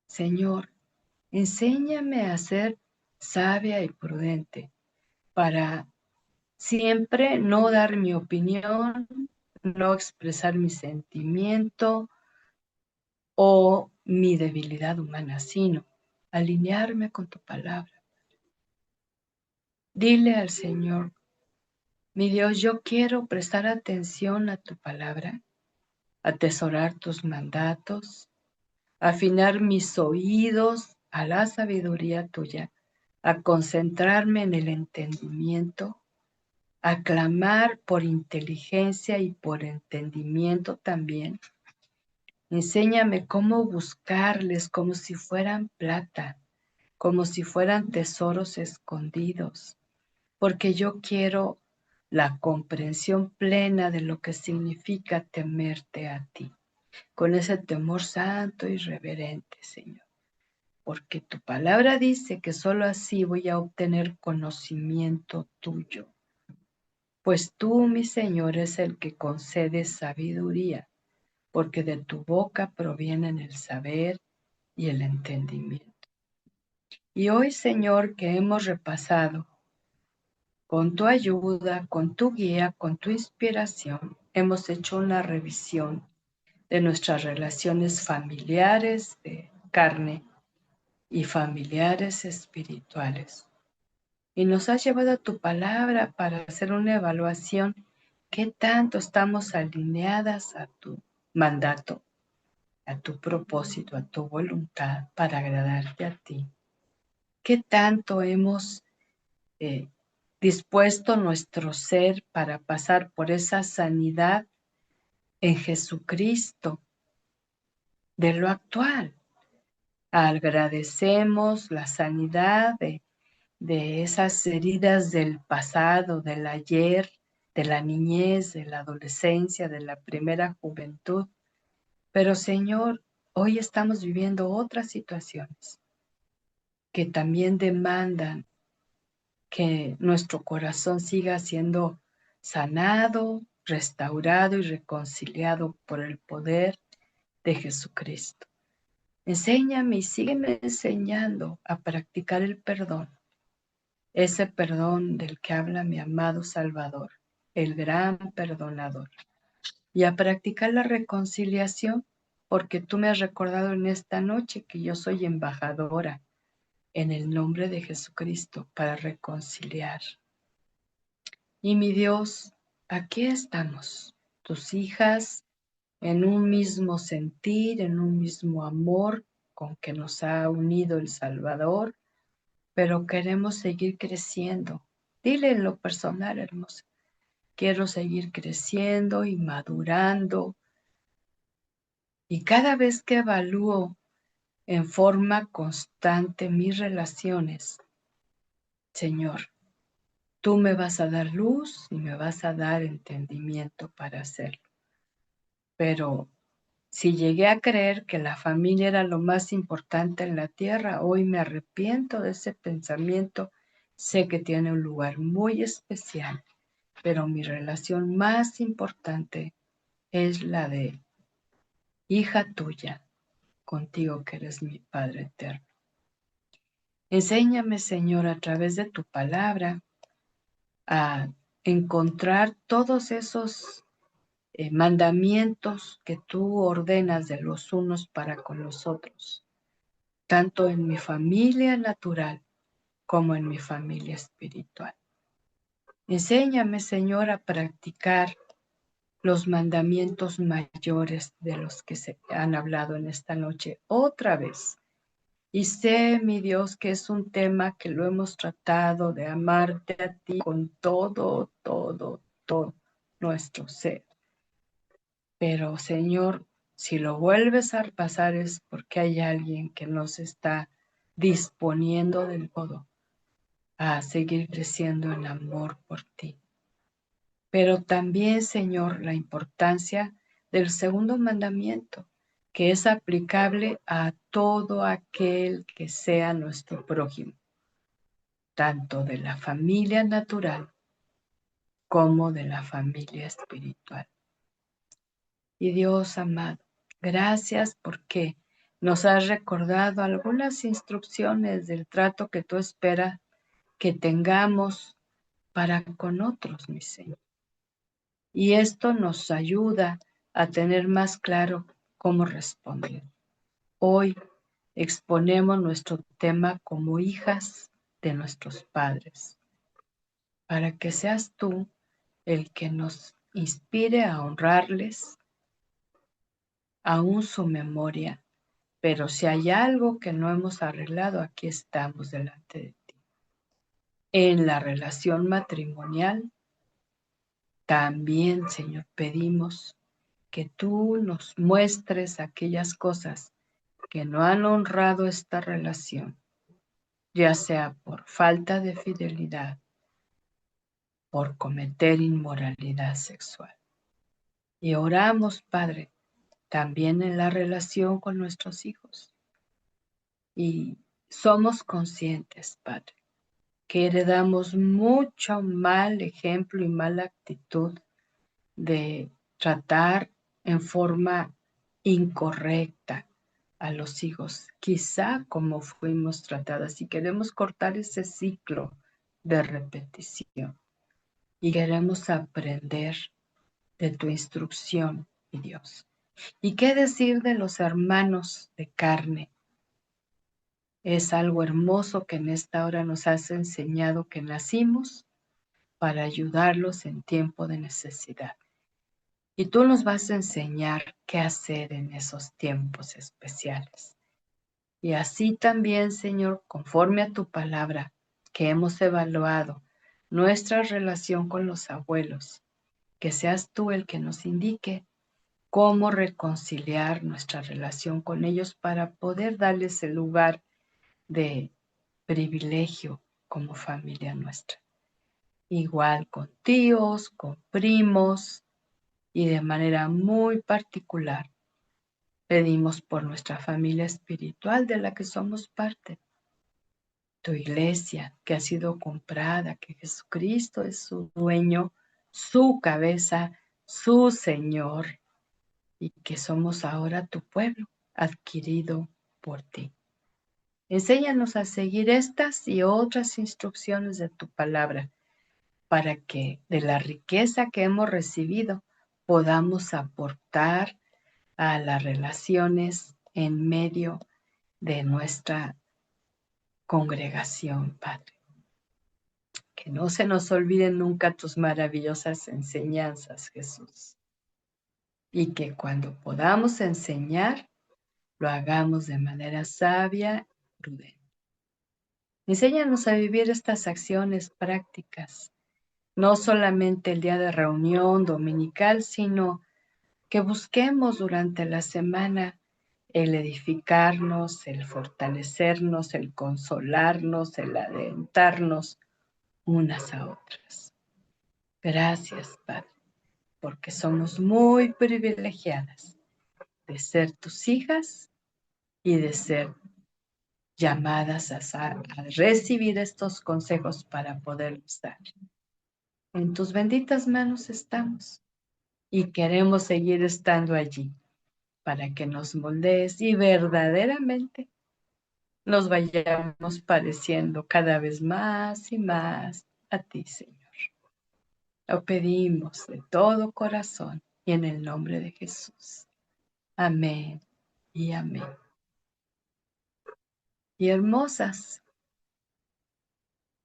Señor, enséñame a ser sabia y prudente para siempre no dar mi opinión, no expresar mi sentimiento o mi debilidad humana, sino alinearme con tu palabra. Dile al Señor, mi Dios, yo quiero prestar atención a tu palabra, atesorar tus mandatos, afinar mis oídos a la sabiduría tuya, a concentrarme en el entendimiento, a clamar por inteligencia y por entendimiento también. Enséñame cómo buscarles como si fueran plata, como si fueran tesoros escondidos, porque yo quiero la comprensión plena de lo que significa temerte a ti, con ese temor santo y reverente, Señor. Porque tu palabra dice que sólo así voy a obtener conocimiento tuyo. Pues tú, mi Señor, es el que concede sabiduría, porque de tu boca provienen el saber y el entendimiento. Y hoy, Señor, que hemos repasado, con tu ayuda, con tu guía, con tu inspiración, hemos hecho una revisión de nuestras relaciones familiares de carne y familiares espirituales. Y nos has llevado a tu palabra para hacer una evaluación. ¿Qué tanto estamos alineadas a tu mandato, a tu propósito, a tu voluntad, para agradarte a ti. ¿Qué tanto hemos dispuesto nuestro ser para pasar por esa sanidad en Jesucristo de lo actual? Agradecemos la sanidad de esas heridas del pasado, del ayer, de la niñez, de la adolescencia, de la primera juventud. Pero Señor, hoy estamos viviendo otras situaciones que también demandan que nuestro corazón siga siendo sanado, restaurado y reconciliado por el poder de Jesucristo. Enséñame y sígueme enseñando a practicar el perdón, ese perdón del que habla mi amado Salvador, el gran perdonador, y a practicar la reconciliación, porque tú me has recordado en esta noche que yo soy embajadora en el nombre de Jesucristo para reconciliar. Y mi Dios, aquí estamos, tus hijas, en un mismo sentir, en un mismo amor con que nos ha unido el Salvador, pero queremos seguir creciendo. Dile en lo personal, hermosa, quiero seguir creciendo y madurando. Y cada vez que evalúo en forma constante mis relaciones, Señor, tú me vas a dar luz y me vas a dar entendimiento para hacerlo. Pero si llegué a creer que la familia era lo más importante en la tierra, hoy me arrepiento de ese pensamiento. Sé que tiene un lugar muy especial, pero mi relación más importante es la de hija tuya, contigo que eres mi Padre eterno. Enséñame, Señor, a través de tu palabra, a encontrar todos esos mandamientos que tú ordenas de los unos para con los otros, tanto en mi familia natural como en mi familia espiritual. Enséñame, Señor, a practicar los mandamientos mayores de los que se han hablado en esta noche otra vez. Y sé, mi Dios, que es un tema que lo hemos tratado de amarte a ti con todo nuestro ser. Pero, Señor, si lo vuelves a pasar es porque hay alguien que nos está disponiendo del todo a seguir creciendo en amor por ti. Pero también, Señor, la importancia del segundo mandamiento, que es aplicable a todo aquel que sea nuestro prójimo, tanto de la familia natural como de la familia espiritual. Y Dios amado, gracias porque nos has recordado algunas instrucciones del trato que tú esperas que tengamos para con otros, mi Señor. Y esto nos ayuda a tener más claro cómo responder. Hoy exponemos nuestro tema como hijas de nuestros padres, para que seas tú el que nos inspire a honrarles, aún su memoria. Pero si hay algo que no hemos arreglado, aquí estamos delante de ti. En la relación matrimonial, también, Señor, pedimos que tú nos muestres aquellas cosas que no han honrado esta relación, ya sea por falta de fidelidad, por cometer inmoralidad sexual. Y oramos, Padre, también en la relación con nuestros hijos. Y somos conscientes, Padre, que heredamos mucho mal ejemplo y mala actitud de tratar en forma incorrecta a los hijos, quizá como fuimos tratadas, y queremos cortar ese ciclo de repetición y queremos aprender de tu instrucción, mi Dios. ¿Y qué decir de los hermanos de carne? Es algo hermoso que en esta hora nos has enseñado que nacimos para ayudarlos en tiempo de necesidad. Y tú nos vas a enseñar qué hacer en esos tiempos especiales. Y así también, Señor, conforme a tu palabra, que hemos evaluado nuestra relación con los abuelos, que seas tú el que nos indique cómo reconciliar nuestra relación con ellos para poder darles el lugar de privilegio como familia nuestra. Igual con tíos, con primos y de manera muy particular pedimos por nuestra familia espiritual de la que somos parte, tu iglesia que ha sido comprada, que Jesucristo es su dueño, su cabeza, su Señor, y que somos ahora tu pueblo adquirido por ti. Enséñanos a seguir estas y otras instrucciones de tu palabra para que de la riqueza que hemos recibido podamos aportar a las relaciones en medio de nuestra congregación, Padre. Que no se nos olviden nunca tus maravillosas enseñanzas, Jesús. Y que cuando podamos enseñar, lo hagamos de manera sabia y prudente. Enséñanos a vivir estas acciones prácticas, no solamente el día de reunión dominical, sino que busquemos durante la semana el edificarnos, el fortalecernos, el consolarnos, el alentarnos unas a otras. Gracias, Padre, porque somos muy privilegiadas de ser tus hijas y de ser llamadas a recibir estos consejos para poderlos dar. En tus benditas manos estamos y queremos seguir estando allí para que nos moldees y verdaderamente nos vayamos pareciendo cada vez más y más a ti, Señor. Lo pedimos de todo corazón y en el nombre de Jesús. Amén y amén. Y hermosas,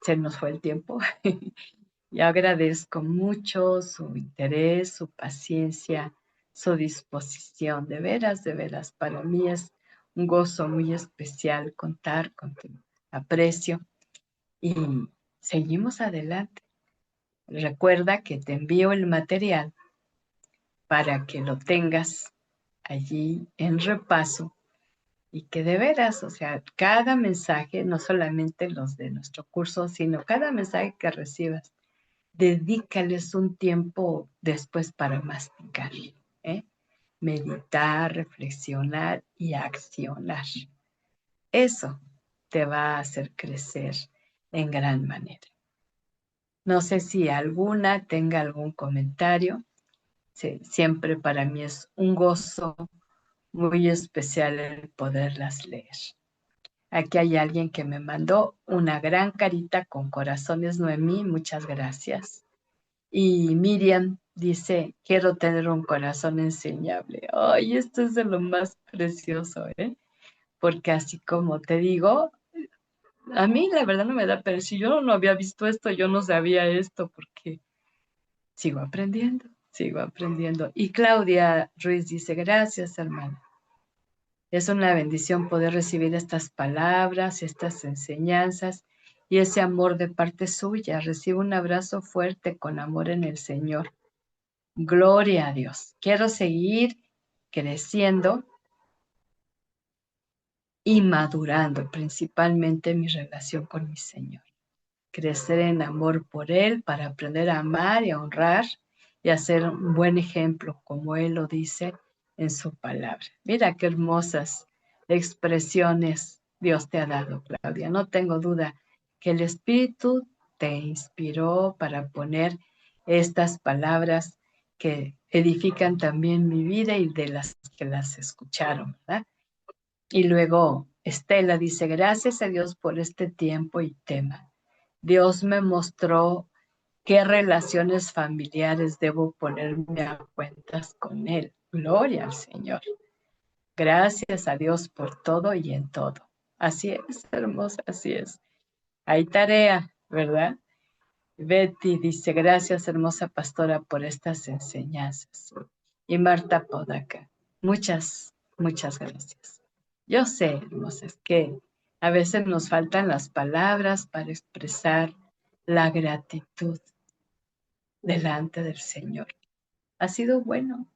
se nos fue el tiempo. Y agradezco mucho su interés, su paciencia, su disposición. De veras, para mí es un gozo muy especial contar con tu aprecio. Y seguimos adelante. Recuerda que te envío el material para que lo tengas allí en repaso y que de veras, o sea, cada mensaje, no solamente los de nuestro curso, sino cada mensaje que recibas, dedícales un tiempo después para masticar, ¿eh? Meditar, reflexionar y accionar. Eso te va a hacer crecer en gran manera. No sé si alguna tenga algún comentario. Sí, siempre para mí es un gozo muy especial el poderlas leer. Aquí hay alguien que me mandó una gran carita con corazones, Noemí, muchas gracias. Y Miriam dice, quiero tener un corazón enseñable. Ay, esto es de lo más precioso, ¿eh? Porque así como te digo, a mí la verdad no me da, pero si yo no había visto esto, yo no sabía esto, porque sigo aprendiendo, sigo aprendiendo. Y Claudia Ruiz dice, gracias, hermana. Es una bendición poder recibir estas palabras, estas enseñanzas y ese amor de parte suya. Recibo un abrazo fuerte con amor en el Señor. Gloria a Dios. Quiero seguir creciendo y madurando, principalmente mi relación con mi Señor. Crecer en amor por Él para aprender a amar y a honrar y a ser un buen ejemplo, como Él lo dice en su palabra. Mira qué hermosas expresiones Dios te ha dado, Claudia. No tengo duda que el Espíritu te inspiró para poner estas palabras que edifican también mi vida y de las que las escucharon, ¿verdad? Y luego Estela dice, gracias a Dios por este tiempo y tema. Dios me mostró qué relaciones familiares debo ponerme a cuentas con Él. Gloria al Señor. Gracias a Dios por todo y en todo. Así es, hermosa, así es. Hay tarea, ¿verdad? Betty dice, gracias, hermosa pastora, por estas enseñanzas. y Marta Podaca. Muchas gracias. Yo sé, hermosas, que a veces nos faltan las palabras para expresar la gratitud delante del Señor. Ha sido bueno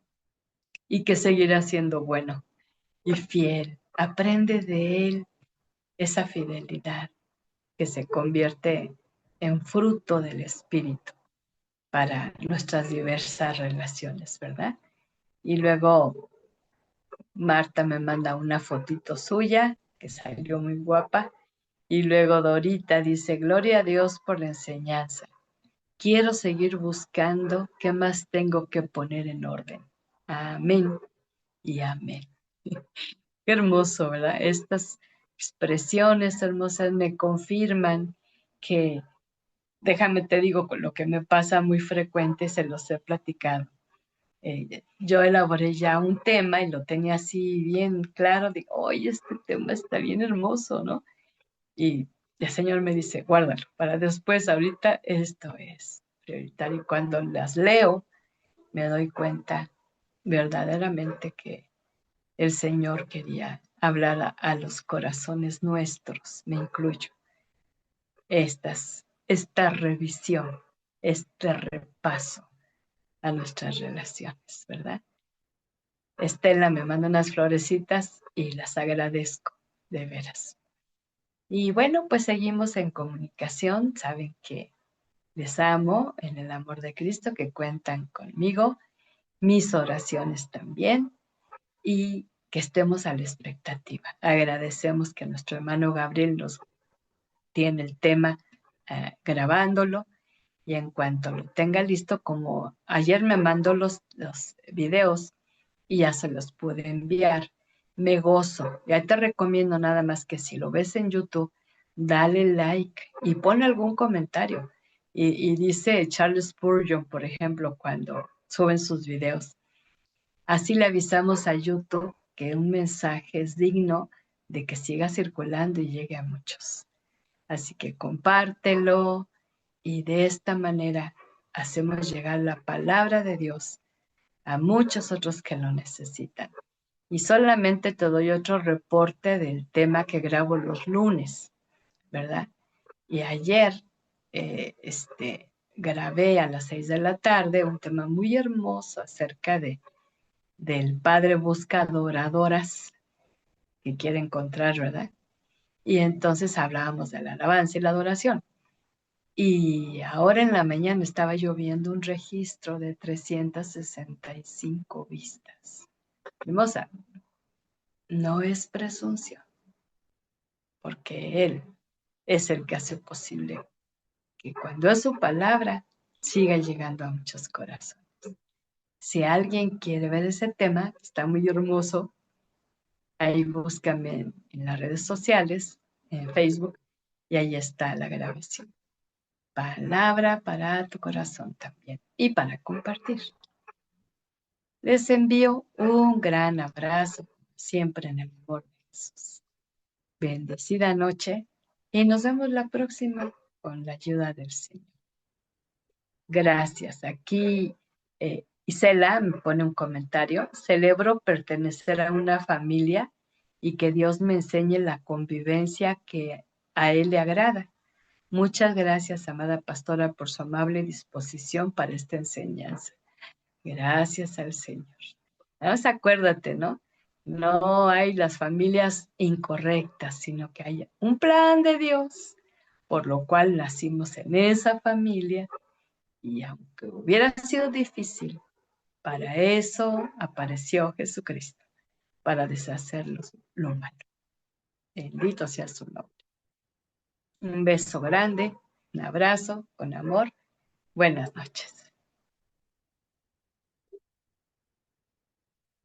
y que seguirá siendo bueno y fiel. Aprende de Él esa fidelidad que se convierte en fruto del Espíritu para nuestras diversas relaciones, ¿verdad? Y luego Marta me manda una fotito suya, que salió muy guapa, y luego Dorita dice, gloria a Dios por la enseñanza. Quiero seguir buscando qué más tengo que poner en orden. Amén y amén. Qué hermoso, ¿verdad? Estas expresiones hermosas me confirman que, déjame te digo, con lo que me pasa muy frecuente, se los he platicado. Yo elaboré ya un tema y lo tenía así bien claro, digo, oye, este tema está bien hermoso, ¿no? Y el Señor me dice, guárdalo, para después, ahorita esto es prioritario. Y cuando las leo, me doy cuenta verdaderamente que el Señor quería hablar a los corazones nuestros, me incluyo, esta revisión, este repaso a nuestras relaciones, ¿verdad? Estela me manda unas florecitas y las agradezco, de veras. Y bueno, pues seguimos en comunicación. Saben que les amo en el amor de Cristo, que cuentan conmigo, mis oraciones también, y que estemos a la expectativa. Agradecemos que nuestro hermano Gabriel nos tiene el tema grabándolo, y en cuanto lo tenga listo, como ayer me mandó los videos y ya se los pude enviar. Me gozo. Ya te recomiendo nada más que si lo ves en YouTube, dale like y pon algún comentario. Y dice Charles Spurgeon, por ejemplo, cuando suben sus videos, así le avisamos a YouTube que un mensaje es digno de que siga circulando y llegue a muchos. Así que compártelo y de esta manera hacemos llegar la palabra de Dios a muchos otros que lo necesitan. Y solamente te doy otro reporte del tema que grabo los lunes, ¿verdad? Y ayer grabé a las 6 de la tarde un tema muy hermoso acerca del Padre busca adoradoras que quiere encontrar, ¿verdad? Y entonces hablábamos de la alabanza y la adoración. Y ahora en la mañana estaba yo viendo un registro de 365 vistas. Hermosa, no es presunción, porque Él es el que hace posible que cuando es su palabra siga llegando a muchos corazones. Si alguien quiere ver ese tema, está muy hermoso, ahí búscame en las redes sociales, en Facebook, y ahí está la grabación. Palabra para tu corazón también y para compartir. Les envío un gran abrazo, siempre en el amor de Jesús. Bendecida noche y nos vemos la próxima con la ayuda del Señor. Gracias. Aquí Isela me pone un comentario. Celebro pertenecer a una familia y que Dios me enseñe la convivencia que a Él le agrada. Muchas gracias, amada pastora, por su amable disposición para esta enseñanza. Gracias al Señor. Además, acuérdate, ¿no? No hay las familias incorrectas, sino que hay un plan de Dios, por lo cual nacimos en esa familia y aunque hubiera sido difícil, para eso apareció Jesucristo, para deshacer lo malo. Bendito sea su nombre. Un beso grande, un abrazo con amor. Buenas noches.